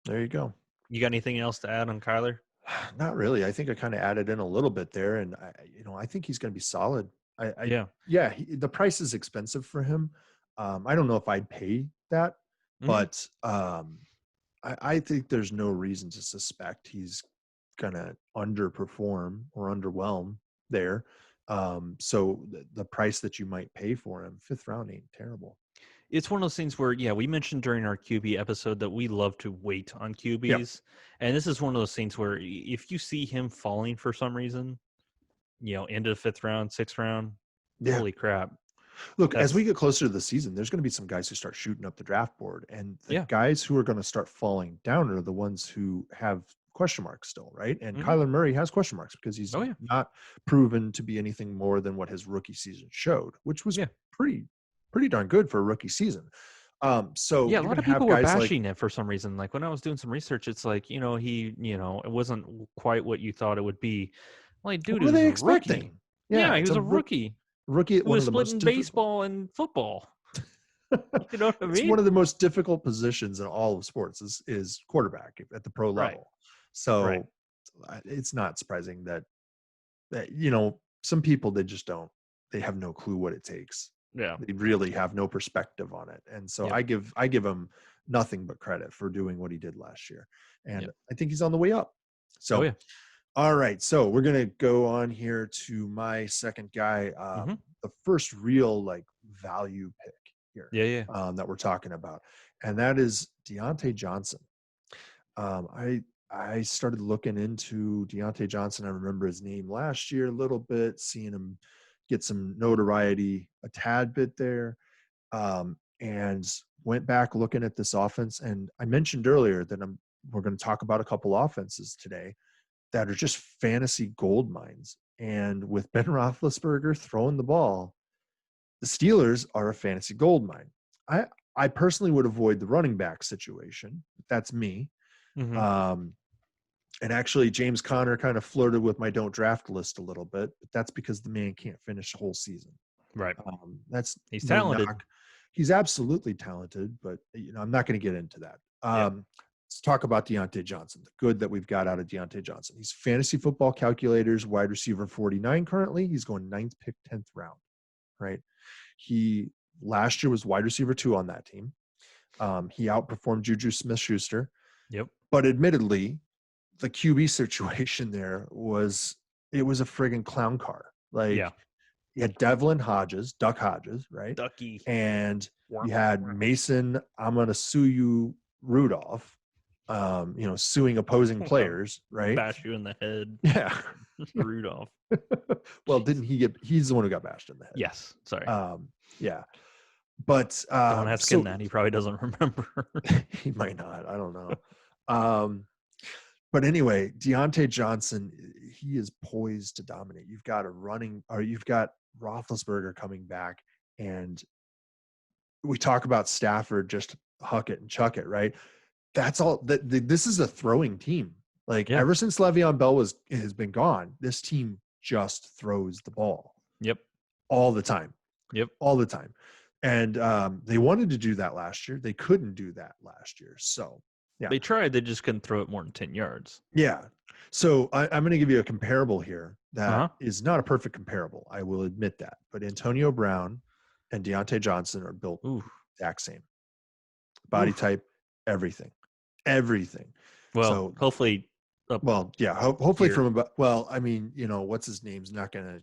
There you go. You got anything else to add on Kyler? Not really. I think I kind of added in a little bit there, and I think he's going to be solid. Yeah. The price is expensive for him. I don't know if I'd pay that, Mhm. but I think there's no reason to suspect he's going to underperform or underwhelm there. So the price that you might pay for him, 5th round ain't terrible. It's one of those things where, yeah, we mentioned during our QB episode that we love to wait on QBs. And this is one of those things where if you see him falling for some reason, into the 5th round, 6th round, holy crap. Look, as we get closer to the season, there's going to be some guys who start shooting up the draft board. And the guys who are going to start falling down are the ones who have question marks still, right? And Hilah Murray has question marks because he's not proven to be anything more than what his rookie season showed, which was pretty darn good for a rookie season. So a lot of people were bashing it for some reason. Like when I was doing some research, it's like, it wasn't quite what you thought it would be. Like, dude, what were they a expecting? Rookie. Yeah, he was a rookie. Rookie at one of the most baseball and football. You know what I mean? It's one of the most difficult positions in all of sports is quarterback at the pro level. So it's not surprising that some people, they have no clue what it takes. Yeah. They really have no perspective on it. And so I give him nothing but credit for doing what he did last year. And I think he's on the way up. So all right. So we're going to go on here to my second guy, the first real value pick here that we're talking about. And that is Deante Johnson. I started looking into Deante Johnson. I remember his name last year a little bit, seeing him get some notoriety a tad bit there, and went back looking at this offense. And I mentioned earlier that we're going to talk about a couple offenses today that are just fantasy gold mines. And with Ben Roethlisberger throwing the ball, the Steelers are a fantasy gold mine. I personally would avoid the running back situation. That's me. And actually, James Conner kind of flirted with my don't draft list a little bit, but that's because the man can't finish the whole season. Right. He's talented. He's absolutely talented, but I'm not going to get into that. Let's talk about Deante Johnson, the good that we've got out of Deante Johnson. He's Fantasy Football Calculators wide receiver 49 currently. He's going 9th pick, 10th round, right? He last year was wide receiver 2 on that team. He outperformed Juju Smith-Schuster. Yep. But admittedly, the QB situation there was a friggin' clown car. You had Duck Hodges, right? Ducky. And you had Mason, I'm going to sue you, Rudolph, suing opposing players, right? Bash you in the head. Yeah. Rudolph. Well, he's the one who got bashed in the head. Yes. Sorry. Yeah. But don't ask him that. He probably doesn't remember. He might not. I don't know. But anyway, Deante Johnson, he is poised to dominate. You've got Roethlisberger coming back, and we talk about Stafford, just huck it and chuck it, right? That's all. This is a throwing team. Ever since Le'Veon Bell has been gone, this team just throws the ball. Yep. All the time. Yep. All the time. And they wanted to do that last year. They couldn't do that last year. So, yeah. They tried. They just couldn't throw it more than 10 yards. Yeah. So I'm going to give you a comparable here that is not a perfect comparable. I will admit that. But Antonio Brown and Deante Johnson are built the exact same. Body type, everything. Well, so, hopefully. Hopefully from about. Well, I mean, what's his name's not going to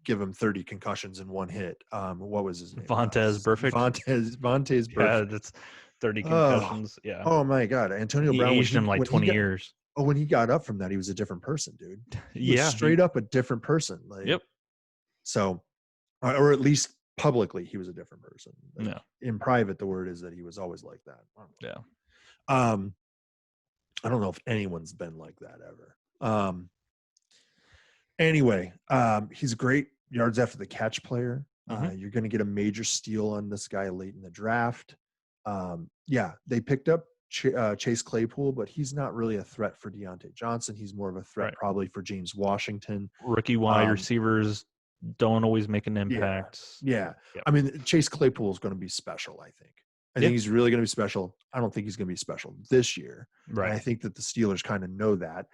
give him 30 concussions in one hit. What was his name? Vontaze Vontaze Burfict. Yeah, that's 30 concussions. Yeah. Oh my God, Antonio Brown aged him 20 years. Oh, when he got up from that, he was a different person, dude. He was straight up a different person. Yep. So, or at least publicly, he was a different person. Yeah. In private, the word is that he was always like that. Yeah. I don't know if anyone's been like that ever. Anyway, he's a great yards after the catch player. You're going to get a major steal on this guy late in the draft. They picked up Chase Claypool, but he's not really a threat for Deante Johnson. He's more of a threat Right. probably for James Washington. Rookie wide receivers don't always make an impact. Yeah. Yep. I mean, Chase Claypool is going to be special, I think. I think he's really going to be special. I don't think he's going to be special this year. Right. And I think that the Steelers kind of know that.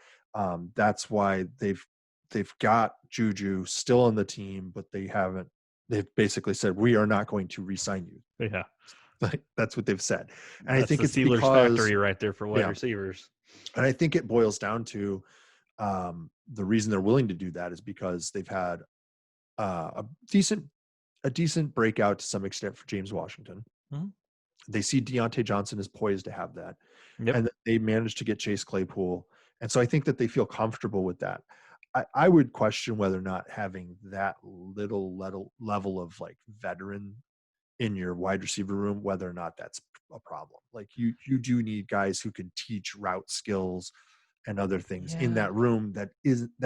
That's why they've got Juju still on the team, but they've basically said, we are not going to re-sign you. Yeah. Like, that's what they've said. And That's I think the it's Steelers because, factory right there for wide receivers. And I think it boils down to the reason they're willing to do that is because they've had a decent breakout to some extent for James Washington. Mm-hmm. They see Deante Johnson is poised to have that. Yep. And they managed to get Chase Claypool. And so I think that they feel comfortable with that. I would question whether or not having that little level of like veteran in your wide receiver room, whether or not that's a problem. Like you do need guys who can teach route skills and other things in that room that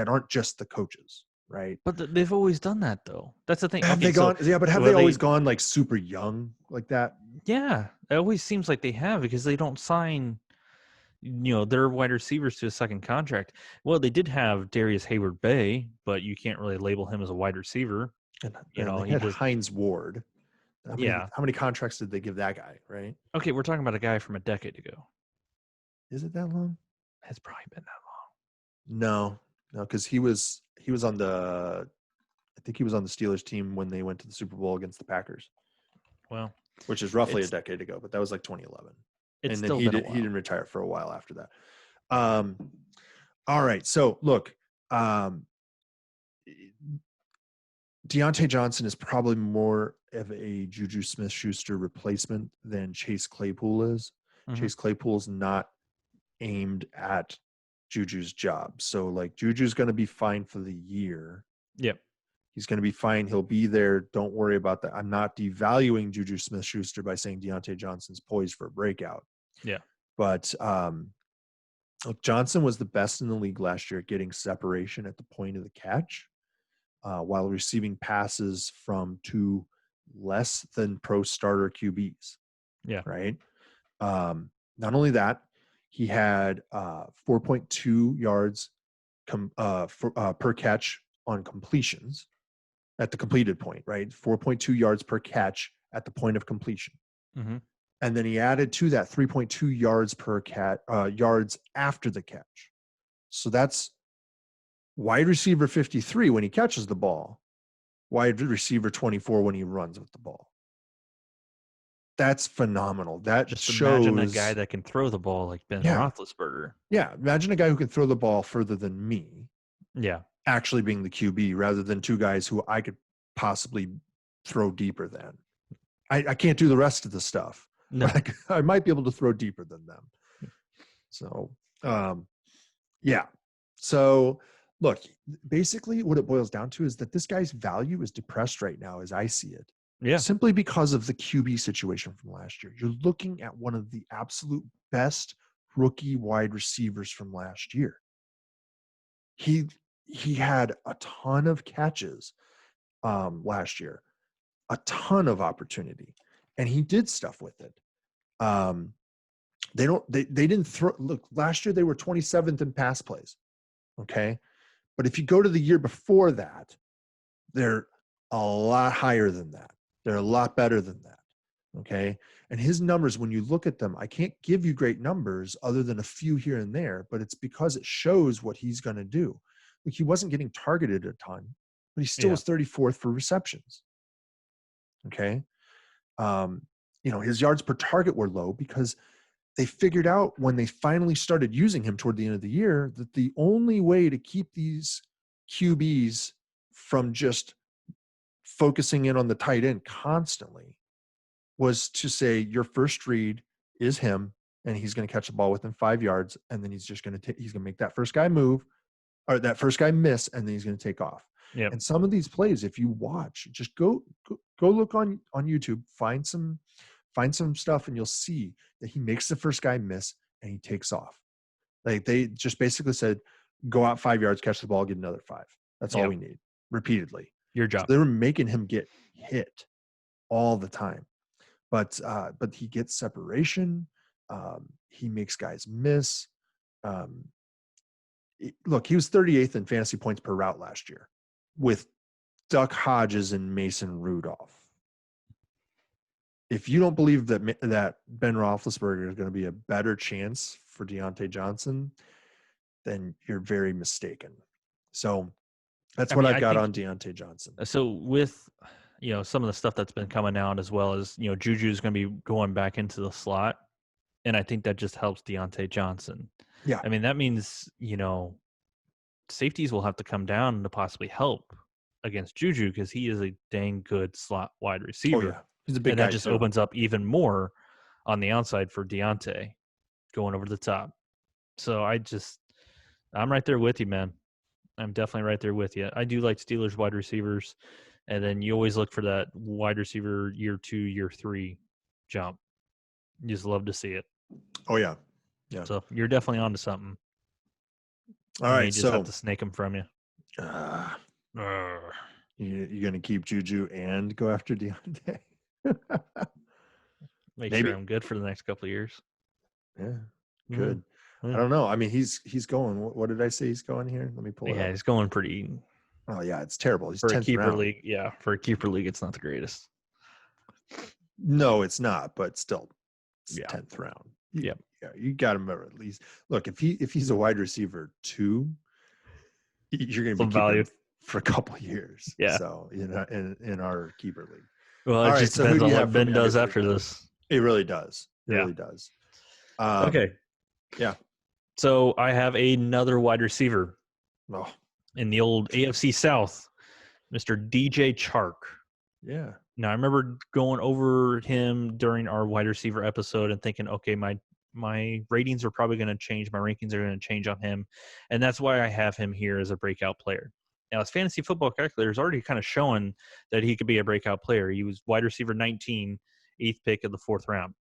aren't just the coaches, right? But they've always done that though. That's the thing. Have they gone? Yeah, but have they always gone like super young like that? Yeah, it always seems like they have because they don't sign, their wide receivers to a second contract. Well, they did have Darius Hayward-Bay, but you can't really label him as a wide receiver. And they had Hines Ward. How many contracts did they give that guy, right? Okay, we're talking about a guy from a decade ago. Is it that long? It's probably been that long. No, because he was on the Steelers team when they went to the Super Bowl against the Packers. Well, which is roughly a decade ago, but that was like 2011. It's and then still he been a while. He didn't retire for a while after that. All right, so look, Deante Johnson is probably more of a Juju Smith-Schuster replacement than Chase Claypool is. Mm-hmm. Chase Claypool's not aimed at Juju's job. So like Juju's going to be fine for the year. Yep. He's going to be fine. He'll be there. Don't worry about that. I'm not devaluing Juju Smith-Schuster by saying Deante Johnson's poised for a breakout. Yeah. But look, Johnson was the best in the league last year at getting separation at the point of the catch while receiving passes from two less than pro starter QBs. Yeah. Right. Not only that, he had 4.2 yards per catch on completions at the completed point, right? 4.2 yards per catch at the point of completion. Mm-hmm. And then he added to that 3.2 yards per yards after the catch. So that's wide receiver 53 when he catches the ball, wide receiver 24 when he runs with the ball. That's phenomenal. That just shows, imagine a guy that can throw the ball like Ben Roethlisberger. Yeah, imagine a guy who can throw the ball further than me. Yeah, actually being the QB rather than two guys who I could possibly throw deeper than. I can't do the rest of the stuff. No, I might be able to throw deeper than them. So, yeah. So, look, basically what it boils down to is that this guy's value is depressed right now as I see it. Yeah. Simply because of the QB situation from last year. You're looking at one of the absolute best rookie wide receivers from last year. He had a ton of catches last year, a ton of opportunity, and he did stuff with it. They didn't throw. Look, last year they were 27th in pass plays. Okay, but if you go to the year before that, they're a lot higher than that. They're a lot better than that. Okay, and his numbers, when you look at them, I can't give you great numbers other than a few here and there, but it's because it shows what he's going to do. Like, he wasn't getting targeted a ton, but he still was 34th for receptions. Okay. His yards per target were low because they figured out when they finally started using him toward the end of the year that the only way to keep these QBs from just focusing in on the tight end constantly was to say your first read is him and he's going to catch the ball within 5 yards. And then he's just going to make that first guy move, or that first guy miss, and then he's going to take off. Yep. And some of these plays, if you watch, just go look on YouTube, find some stuff, and you'll see that he makes the first guy miss and he takes off. Like, they just basically said, go out 5 yards, catch the ball, get another 5. That's all we need, repeatedly. Your job. So they were making him get hit all the time. But he gets separation. He makes guys miss. Look, he was 38th in fantasy points per route last year with Duck Hodges and Mason Rudolph. If you don't believe that Ben Roethlisberger is going to be a better chance for Deante Johnson, then you're very mistaken. So that's what I've got on Deante Johnson. So with, some of the stuff that's been coming out, as well as, Juju is going to be going back into the slot. And I think that just helps Deante Johnson. Yeah. I mean, that means, safeties will have to come down to possibly help against Juju because he is a dang good slot wide receiver. Oh, yeah. He's a big and guy. That just opens up even more on the outside for Deante going over the top. So I'm right there with you, man. I'm definitely right there with you. I do like Steelers wide receivers. And then you always look for that wide receiver year 2, year 3 jump. You just love to see it. Oh, yeah. Yeah. So you're definitely onto something. All right. You just have to snake them from you. You're going to keep Juju and go after Deante? Make sure I'm good for the next couple of years. Yeah. Good. I don't know. I mean, he's going. What did I say he's going here? Let me pull it up. Yeah, he's going pretty. Oh, yeah. It's terrible. He's for 10th a keeper round. league. Yeah. For a keeper league, it's not the greatest. No, it's not. But still, it's Yeah. 10th round. Yeah. You got him at least. Look, if he's a wide receiver 2, you're going to be valued for a couple of years. Yeah. So in our keeper league. Well, it just depends on what Ben does after this. It really does. It really does. Okay. Yeah. So I have another wide receiver Oh, in the old AFC South, Mr. DJ Charkh. yeah. Now, I remember going over him during our wide receiver episode and thinking, okay, my ratings are probably going to change. My rankings are going to change on him. And that's why I have him here as a breakout player. Now, his fantasy football calculator is already kind of showing that he could be a breakout player. He was wide receiver 19, 8th pick of the 4th round.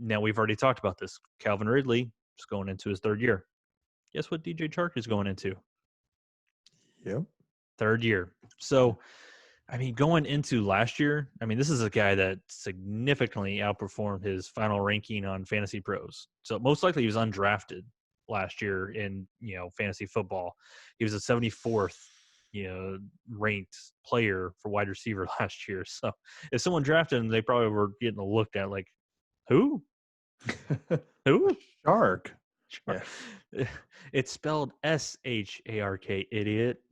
Now, we've already talked about this. Calvin Ridley is going into his 3rd year. Guess what DJ Charkh is going into? Yep. 3rd year. So, I mean, going into last year, this is a guy that significantly outperformed his final ranking on Fantasy Pros. So most likely he was undrafted last year in, fantasy football. He was a 74th, ranked player for wide receiver last year. So if someone drafted him, they probably were getting looked at like, who? Who? Charkh. Yeah. It's spelled Shark, idiot.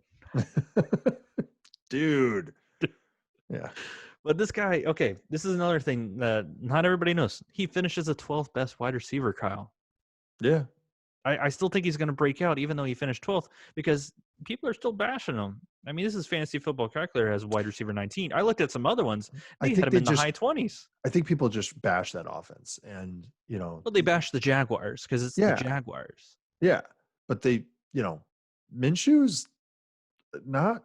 Dude. Yeah. But this guy, okay, this is another thing that not everybody knows. He finishes a 12th best wide receiver, Kyle. Yeah. I still think he's going to break out, even though he finished 12th, because people are still bashing him. This is Fantasy Football Calculator as wide receiver 19. I looked at some other ones. They had him in the high 20s. I think people just bash that offense. And, Well, they bash the Jaguars because it's the Jaguars. Yeah. But Minshew's not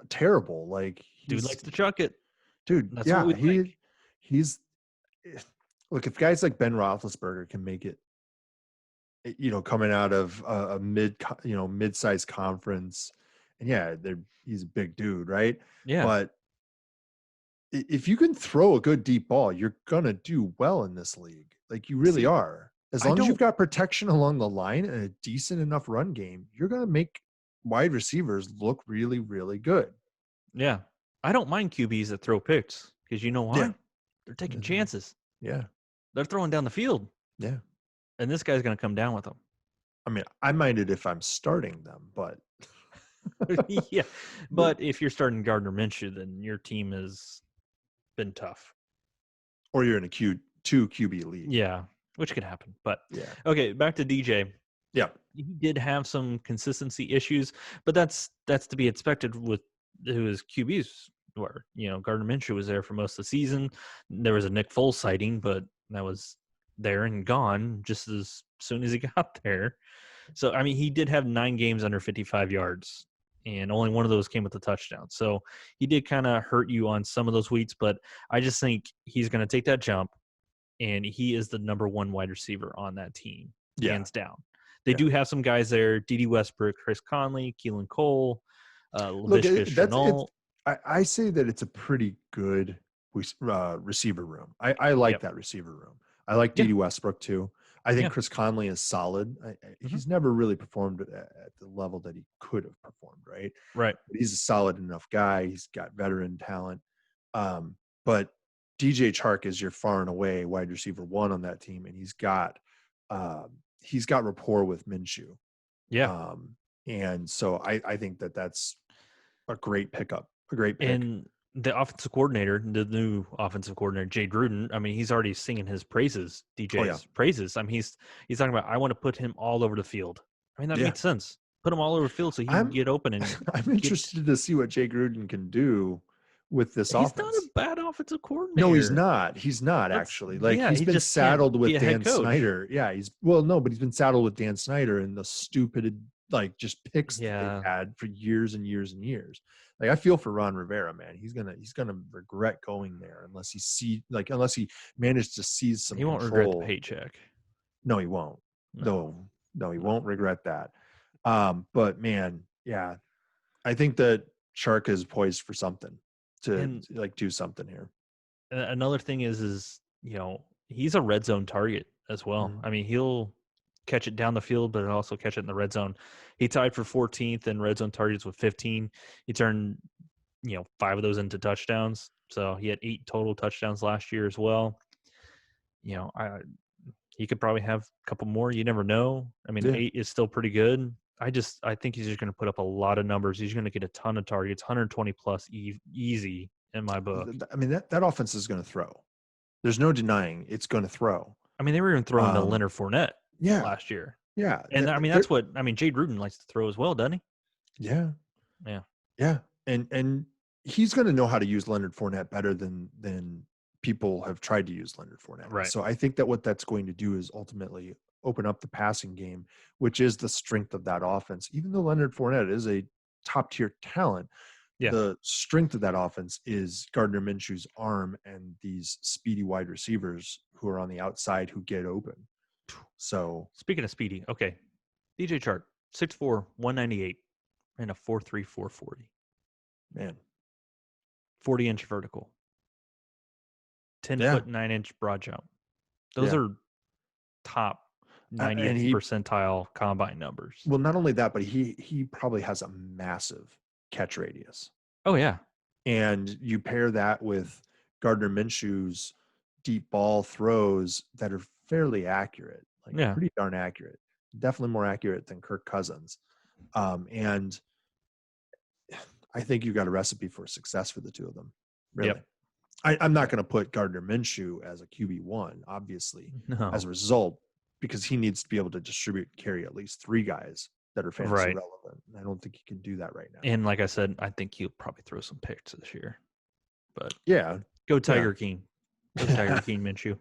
terrible. Like, dude likes to chuck it. Dude, that's what we like. He's look, if guys like Ben Roethlisberger can make it, coming out of a mid-sized conference, and he's a big dude, right? Yeah. But if you can throw a good deep ball, you're gonna do well in this league. Like, you really are. As long as you've got protection along the line and a decent enough run game, you're gonna make wide receivers look really, really good. Yeah. I don't mind QBs that throw picks because you know why? Yeah. They're taking chances. Yeah. They're throwing down the field. Yeah. And this guy's going to come down with them. I mind it if I'm starting them, but yeah. But if you're starting Gardner Minshew, then your team has been tough. Or you're in a two QB league. Yeah, which could happen. But yeah. Okay, back to DJ. Yeah. He did have some consistency issues, but that's to be expected with who his QBs were. Gardner Minshew was there for most of the season. There was a Nick Foles sighting, but that was there and gone just as soon as he got there. So, he did have 9 games under 55 yards, and only one of those came with a touchdown. So he did kind of hurt you on some of those weeks, but I just think he's going to take that jump, and he is the number 1 wide receiver on that team, hands down. They do have some guys there, D.D. Westbrook, Chris Conley, Keelan Cole, Laviska Shenault. I say that it's a pretty good receiver room. I like that receiver room. I like Yeah. D.D. Westbrook too. I think Yeah. Chris Conley is solid. He's never really performed at the level that he could have performed, right? Right. But he's a solid enough guy. He's got veteran talent. But DJ Charkh is your far and away wide receiver 1 on that team, and he's got rapport with Minshew. Yeah. And so I think that's a great pickup, a great pick. And the offensive coordinator, the new offensive coordinator, Jay Gruden, I mean, he's already singing his praises, DJ's praises. I mean, he's talking about, I want to put him all over the field. I mean, that makes sense. Put him all over the field so he can get open. And I'm interested to see what Jay Gruden can do with this offense. He's not a bad offensive coordinator. No, he's not. He's not actually. Like he's been just saddled with be a Dan Snyder. Yeah, but he's been saddled with Dan Snyder and the stupid just picks that they've had for years and years and years. Like I feel for Ron Rivera, man. He's gonna regret going there unless he managed to seize some. He won't regret the paycheck. No, he won't. No, he won't regret that. But man, yeah, I think that Charkh is poised for something to do something here. Another thing is he's a red zone target as well. Mm-hmm. I mean, he'll catch it down the field, but also catch it in the red zone. He tied for 14th in red zone targets with 15. He turned 5 of those into touchdowns. So he had 8 total touchdowns last year as well. He could probably have a couple more. You never know. I mean, 8 is still pretty good. I think he's just going to put up a lot of numbers. He's going to get a ton of targets, 120 plus easy in my book. I mean, that offense is going to throw. There's no denying it's going to throw. I mean, they were even throwing to Leonard Fournette last year. Yeah. And I mean, that's what – I mean, Jay Gruden likes to throw as well, doesn't he? Yeah. Yeah. Yeah. And he's going to know how to use Leonard Fournette better than people have tried to use Leonard Fournette. Right. So I think that what that's going to do is ultimately open up the passing game, which is the strength of that offense. Even though Leonard Fournette is a top-tier talent, the strength of that offense is Gardner Minshew's arm and these speedy wide receivers who are on the outside who get open. So speaking of speedy, okay, DJ Charkh, 6'4", 198, and a 4.3 440. Man, 40-inch vertical, 10-foot 9-inch broad jump. Those are top 90th percentile combine numbers. Well, not only that, but he probably has a massive catch radius. Oh yeah, and you pair that with Gardner Minshew's deep ball throws that are fairly accurate, pretty darn accurate, definitely more accurate than Kirk Cousins. And I think you've got a recipe for success for the two of them. Really. Yep. I'm not going to put Gardner Minshew as a QB1, obviously, as a result, because he needs to be able to distribute and carry at least 3 guys that are fantasy relevant. I don't think he can do that right now. And like I said, I think he'll probably throw some picks this year. But go Tiger King. Go Tiger King Minshew.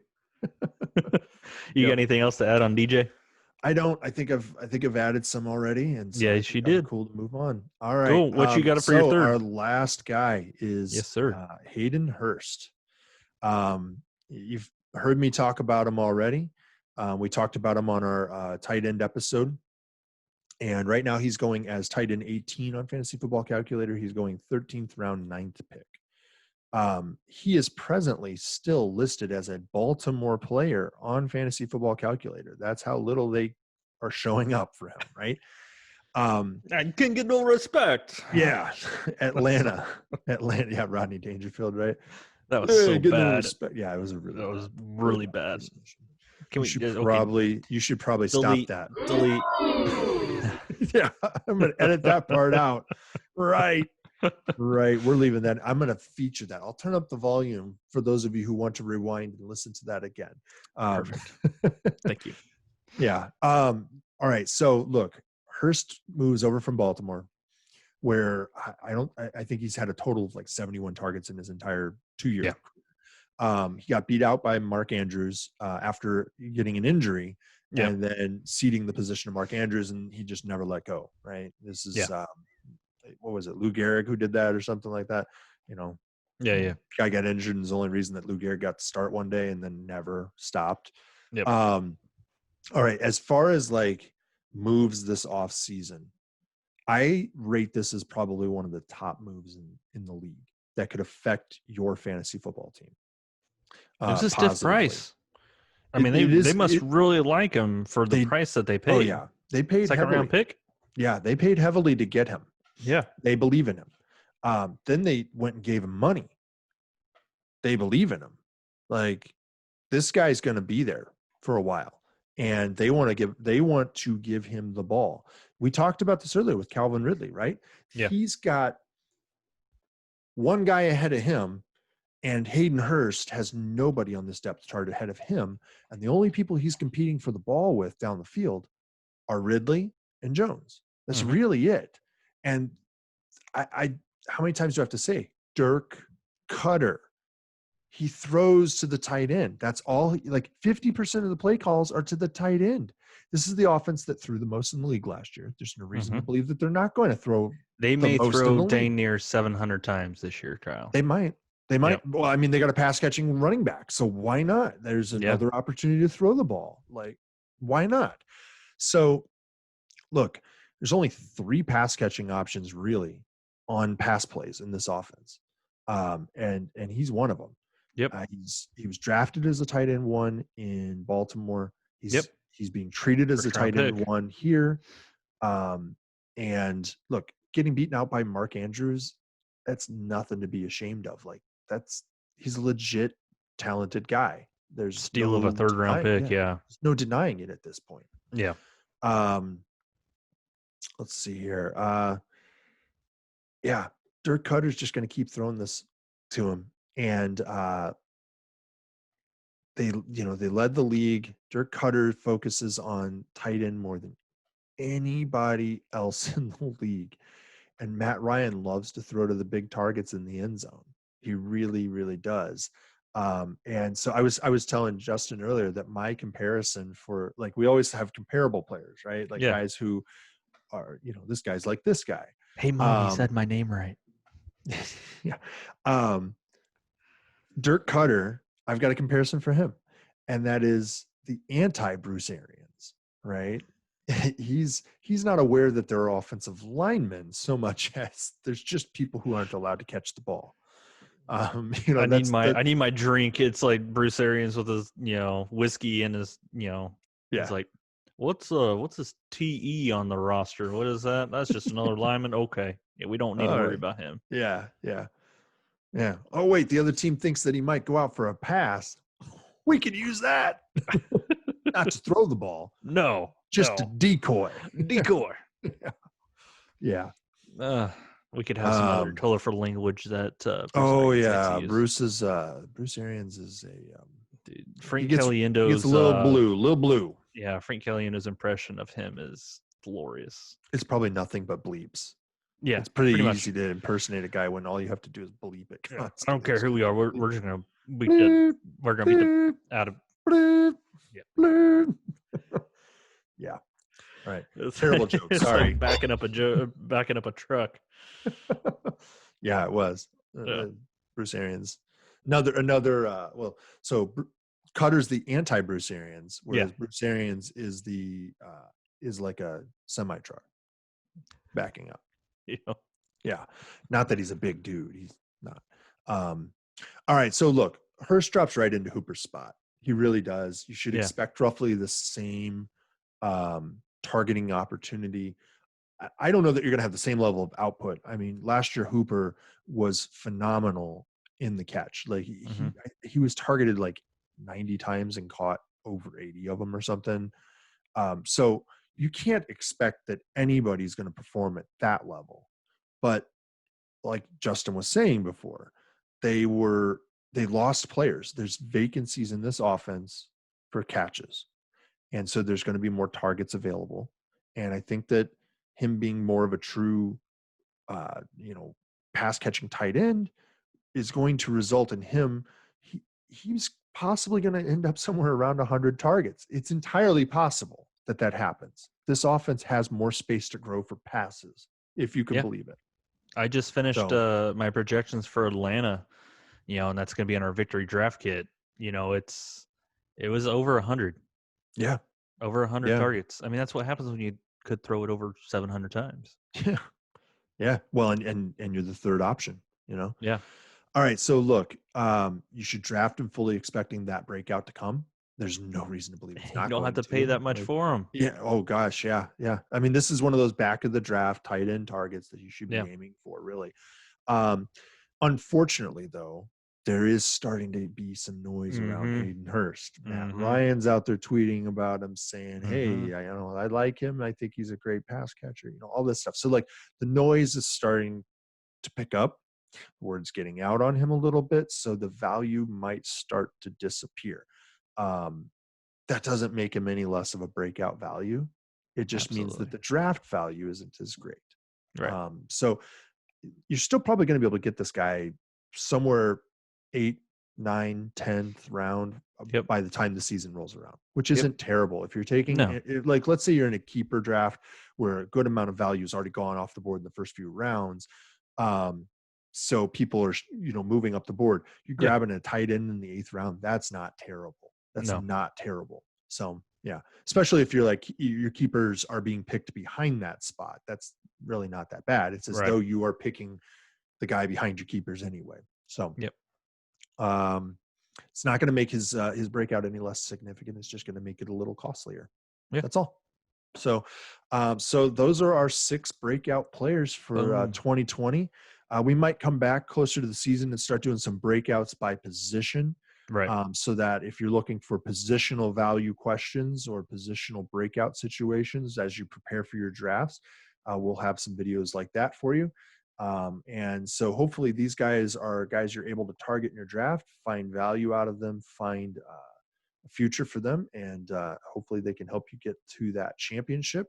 You got anything else to add on DJ? I don't. I think I've added some already, and so she did. Cool to move on. All right, cool. What you got for your third? Our last guy is Hayden Hearst. You've heard me talk about him already. We talked about him on our tight end episode, and right now he's going as tight end 18 on Fantasy Football Calculator. He's going 13th round, 9th pick. He is presently still listed as a Baltimore player on Fantasy Football Calculator. That's how little they are showing up for him, right? I can get no respect. Yeah. Atlanta. Yeah, Rodney Dangerfield, right? That was so bad. Yeah, it was really bad. You should probably stop that. Delete. Yeah, I'm going to edit that part out. Right. Right. We're leaving that. I'm going to feature that. I'll turn up the volume for those of you who want to rewind and listen to that again. Perfect. Thank you. Yeah. All right. So look, Hearst moves over from Baltimore, where I think he's had a total of 71 targets in his entire 2 years. Yeah. He got beat out by Mark Andrews after getting an injury and then ceding the position to Mark Andrews, and he just never let go. Right. This is, what was it, Lou Gehrig who did that or something like that? Guy got injured, and the only reason that Lou Gehrig got to start one day and then never stopped. Yep. All right, as far as moves this off season, I rate this as probably one of the top moves in the league that could affect your fantasy football team. It's a stiff price. I mean, they must really like him for the price that they paid. Oh yeah, they paid second heavily. round pick. Yeah, they paid heavily to get him. Yeah, they believe in him. Then they went and gave him money. They believe in him. Like, this guy's going to be there for a while, and they want to give him the ball. We talked about this earlier with Calvin Ridley, right? Yeah. He's got one guy ahead of him, and Hayden Hearst has nobody on this depth chart ahead of him. And the only people he's competing for the ball with down the field are Ridley and Jones. That's really it. And I how many times do I have to say Dirk Cutter? He throws to the tight end. That's all. Like 50% of the play calls are to the tight end. This is the offense that threw the most in the league last year. There's no reason to believe that they're not going to throw. They may throw dang near 700 times this year, Kyle. They might. Yep. Well, I mean, they got a pass catching running back, so why not? There's another opportunity to throw the ball. Like, why not? So, look, there's only 3 pass catching options really on pass plays in this offense, and he's one of them. Yep. He was drafted as a tight end 1 in Baltimore. He's being treated as a tight end 1 here. And look, getting beaten out by Mark Andrews, that's nothing to be ashamed of. Like, he's a legit talented guy. There's steal of a 3rd round pick. Yeah. There's no denying it at this point. Yeah. Let's see here. Dirk Cutter's just going to keep throwing this to him. And they led the league. Dirk Cutter focuses on tight end more than anybody else in the league. And Matt Ryan loves to throw to the big targets in the end zone. He really, really does. And so I was telling Justin earlier that my comparison for, like, we always have comparable players, right? Like guys who are, this guy's like this guy. Hey, Mom, he said my name right. Yeah. Dirk Cutter, I've got a comparison for him, and that is the anti-Bruce Arians, right? He's not aware that there are offensive linemen so much as there's just people who aren't allowed to catch the ball. I need my drink. It's like Bruce Arians with his, whiskey and his, It's like, what's this TE on the roster? What is that? That's just another lineman. Okay. Yeah, we don't need to worry about him. Yeah. Oh, wait, the other team thinks that he might go out for a pass. We could use that. Not to throw the ball. No. Just to decoy. Yeah. We could have some other colorful language that. Bruce Arians is a. Dude, Frank Caliendo's. He gets a little blue. Yeah, Frank Caliendo's impression of him is glorious. It's probably nothing but bleeps. Yeah, it's pretty easy to impersonate a guy when all you have to do is bleep it. Yeah, I don't care who we are. We're just gonna beat the out of. Bloop, bloop. Yeah. All right. Terrible joke. Sorry. Like backing up a truck. Yeah, it was. Bruce Arians. So Cutter's the anti-Bruce Arians, whereas Bruce Arians is is like a semi-truck backing up. Yeah. Not that he's a big dude. He's not. All right. So look, Hearst drops right into Hooper's spot. He really does. You should expect roughly the same targeting opportunity. I don't know that you're going to have the same level of output. I mean, last year Hooper was phenomenal in the catch. Like he was targeted like 90 times and caught over 80 of them or something. So you can't expect that anybody's going to perform at that level. But like Justin was saying before, they lost players. There's vacancies in this offense for catches. And so there's going to be more targets available. And I think that him being more of a true, pass catching tight end is going to result in him. He's possibly going to end up somewhere around 100 targets. It's entirely possible that happens. This offense has more space to grow for passes, if you can believe it. I just finished my projections for Atlanta, and that's going to be in our victory draft kit. It was over 100. Yeah. Over 100 targets. I mean, that's what happens when you could throw it over 700 times. Yeah. Yeah. Well, and you're the third option, Yeah. All right. So look, you should draft him fully expecting that breakout to come. there's no reason to believe it's You not don't going have to pay that much Like, for him. Yeah. Oh gosh. Yeah. Yeah. I mean, this is one of those back of the draft tight end targets that you should be Yeah. aiming for, really. Unfortunately, though, there is starting to be some noise around Hayden Hearst. Matt Ryan's out there tweeting about him, saying, "Hey, I like him. I think he's a great pass catcher." All this stuff. So, like, the noise is starting to pick up. Word's getting out on him a little bit, so the value might start to disappear. That doesn't make him any less of a breakout value. It just means that the draft value isn't as great. Right. So you're still probably going to be able to get this guy somewhere 8th, 9th, 10th round by the time the season rolls around, which isn't terrible. If you're taking like, let's say you're in a keeper draft where a good amount of value has already gone off the board in the first few rounds. So people are, moving up the board. You're grabbing a tight end in the 8th round. That's not terrible. That's not terrible. So yeah, especially if you're like, your keepers are being picked behind that spot. That's really not that bad. It's as though you are picking the guy behind your keepers anyway. So it's not going to make his breakout any less significant. It's just going to make it a little costlier. Yeah. That's all. So, so those are our 6 breakout players for 2020. We might come back closer to the season and start doing some breakouts by position. Right. So that if you're looking for positional value questions or positional breakout situations as you prepare for your drafts, we'll have some videos like that for you. And so hopefully these guys are guys you're able to target in your draft, find value out of them, find a future for them, and hopefully they can help you get to that championship.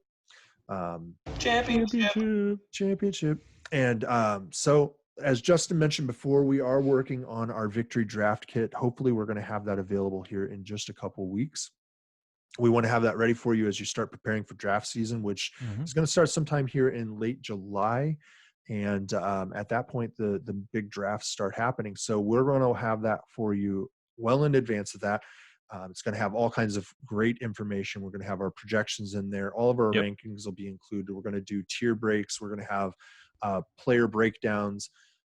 Championship. And so as Justin mentioned before, we are working on our victory draft kit. Hopefully we're going to have that available here in just a couple weeks. We want to have that ready for you as you start preparing for draft season, which is going to start sometime here in late July. And at that point, the big drafts start happening. So we're going to have that for you well in advance of that. It's going to have all kinds of great information. We're going to have our projections in there. All of our rankings will be included. We're going to do tier breaks. We're going to have player breakdowns.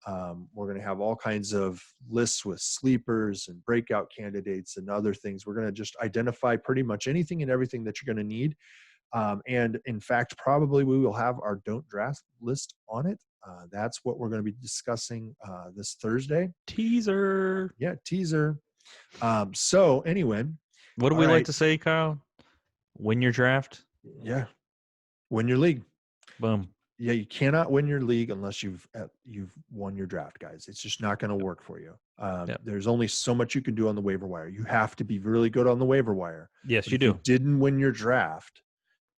We're going to have all kinds of lists with sleepers and breakout candidates and other things. We're going to just identify pretty much anything and everything that you're going to need. And in fact, probably we will have our don't draft list on it. That's what we're going to be discussing this Thursday. Teaser. Yeah, teaser. So anyway. What do we like to say, Kyle? Win your draft? Yeah. Win your league. Boom. Yeah, you cannot win your league unless you've won your draft, guys. It's just not going to work for you. There's only so much you can do on the waiver wire. You have to be really good on the waiver wire. Yes, but you do. If you didn't win your draft,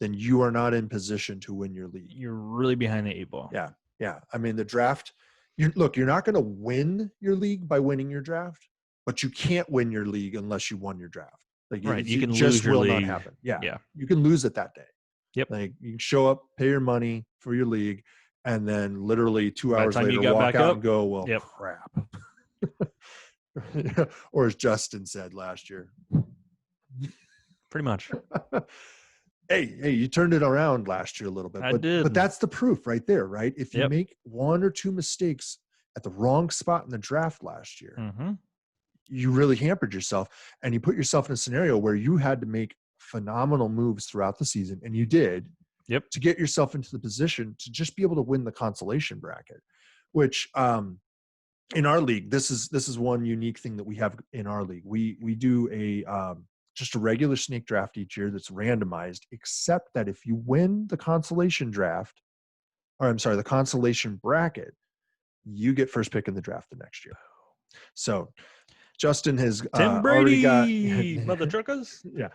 then you are not in position to win your league. You're really behind the 8 ball. Yeah. I mean, the draft. You're not going to win your league by winning your draft, but you can't win your league unless you won your draft. Like, you can lose your league. Not happen. Yeah. You can lose it that day. Yep. Like, you can show up, pay your money for your league, and then literally 2 hours later walk out and go, well, crap. Or as Justin said last year. Pretty much. Hey, you turned it around last year a little bit. I did. But that's the proof right there, right? If you make 1 or 2 mistakes at the wrong spot in the draft last year, you really hampered yourself, and you put yourself in a scenario where you had to make phenomenal moves throughout the season, and you did to get yourself into the position to just be able to win the consolation bracket, which in our league, this is one unique thing that we have in our league. We do just a regular snake draft each year that's randomized, except that if you win the consolation the consolation bracket, you get first pick in the draft the next year. So Justin has Tim Brady, already got mother truckers. Yeah.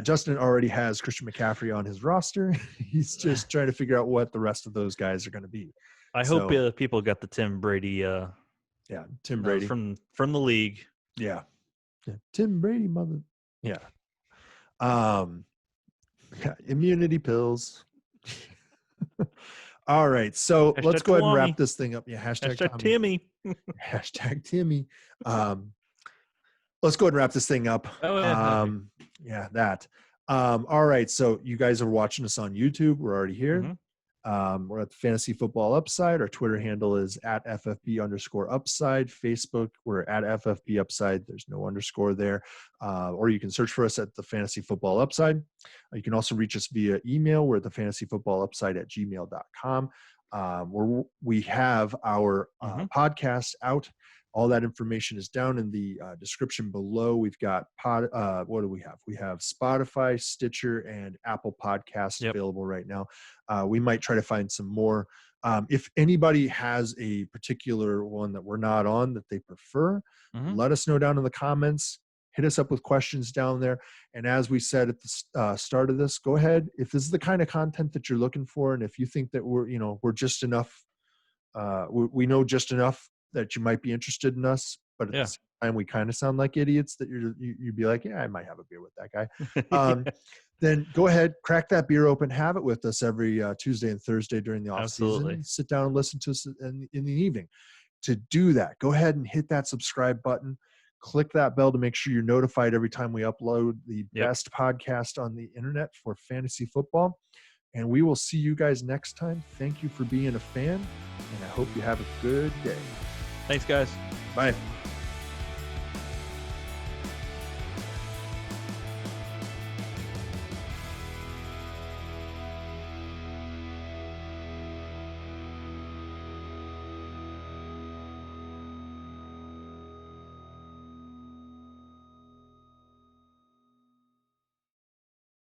Justin already has Christian McCaffrey on his roster. He's just trying to figure out what the rest of those guys are going to be. I hope people got the Tim Brady. Tim Brady from the league. Yeah. Tim Brady, mother. Yeah. Immunity pills. All right. So let's go ahead and wrap this thing up. Yeah. Hashtag Timmy. Hashtag Timmy. Let's go ahead and wrap this thing up. That. All right. So you guys are watching us on YouTube. We're already here. We're at the Fantasy Football Upside. Our Twitter handle is at FFB_upside. Facebook, we're at FFB Upside. There's no underscore there. Or you can search for us at the Fantasy Football Upside. You can also reach us via email. We're at the fantasyfootballupside@gmail.com. Where we have our podcast out. All that information is down in the description below. We've got what do we have? We have Spotify, Stitcher, and Apple Podcasts available right now. We might try to find some more. If anybody has a particular one that we're not on that they prefer, let us know down in the comments. Hit us up with questions down there. And as we said at the start of this, go ahead. If this is the kind of content that you're looking for, and if you think that we're just enough, we know just enough that you might be interested in us, but at the same time we kind of sound like idiots that you'd be like, yeah, I might have a beer with that guy. Then go ahead, crack that beer open, have it with us every Tuesday and Thursday during the off season. Sit down and listen to us in the evening. To do that, go ahead and hit that subscribe button. Click that bell to make sure you're notified every time we upload the best podcast on the internet for fantasy football. And we will see you guys next time. Thank you for being a fan, and I hope you have a good day. Thanks, guys. Bye.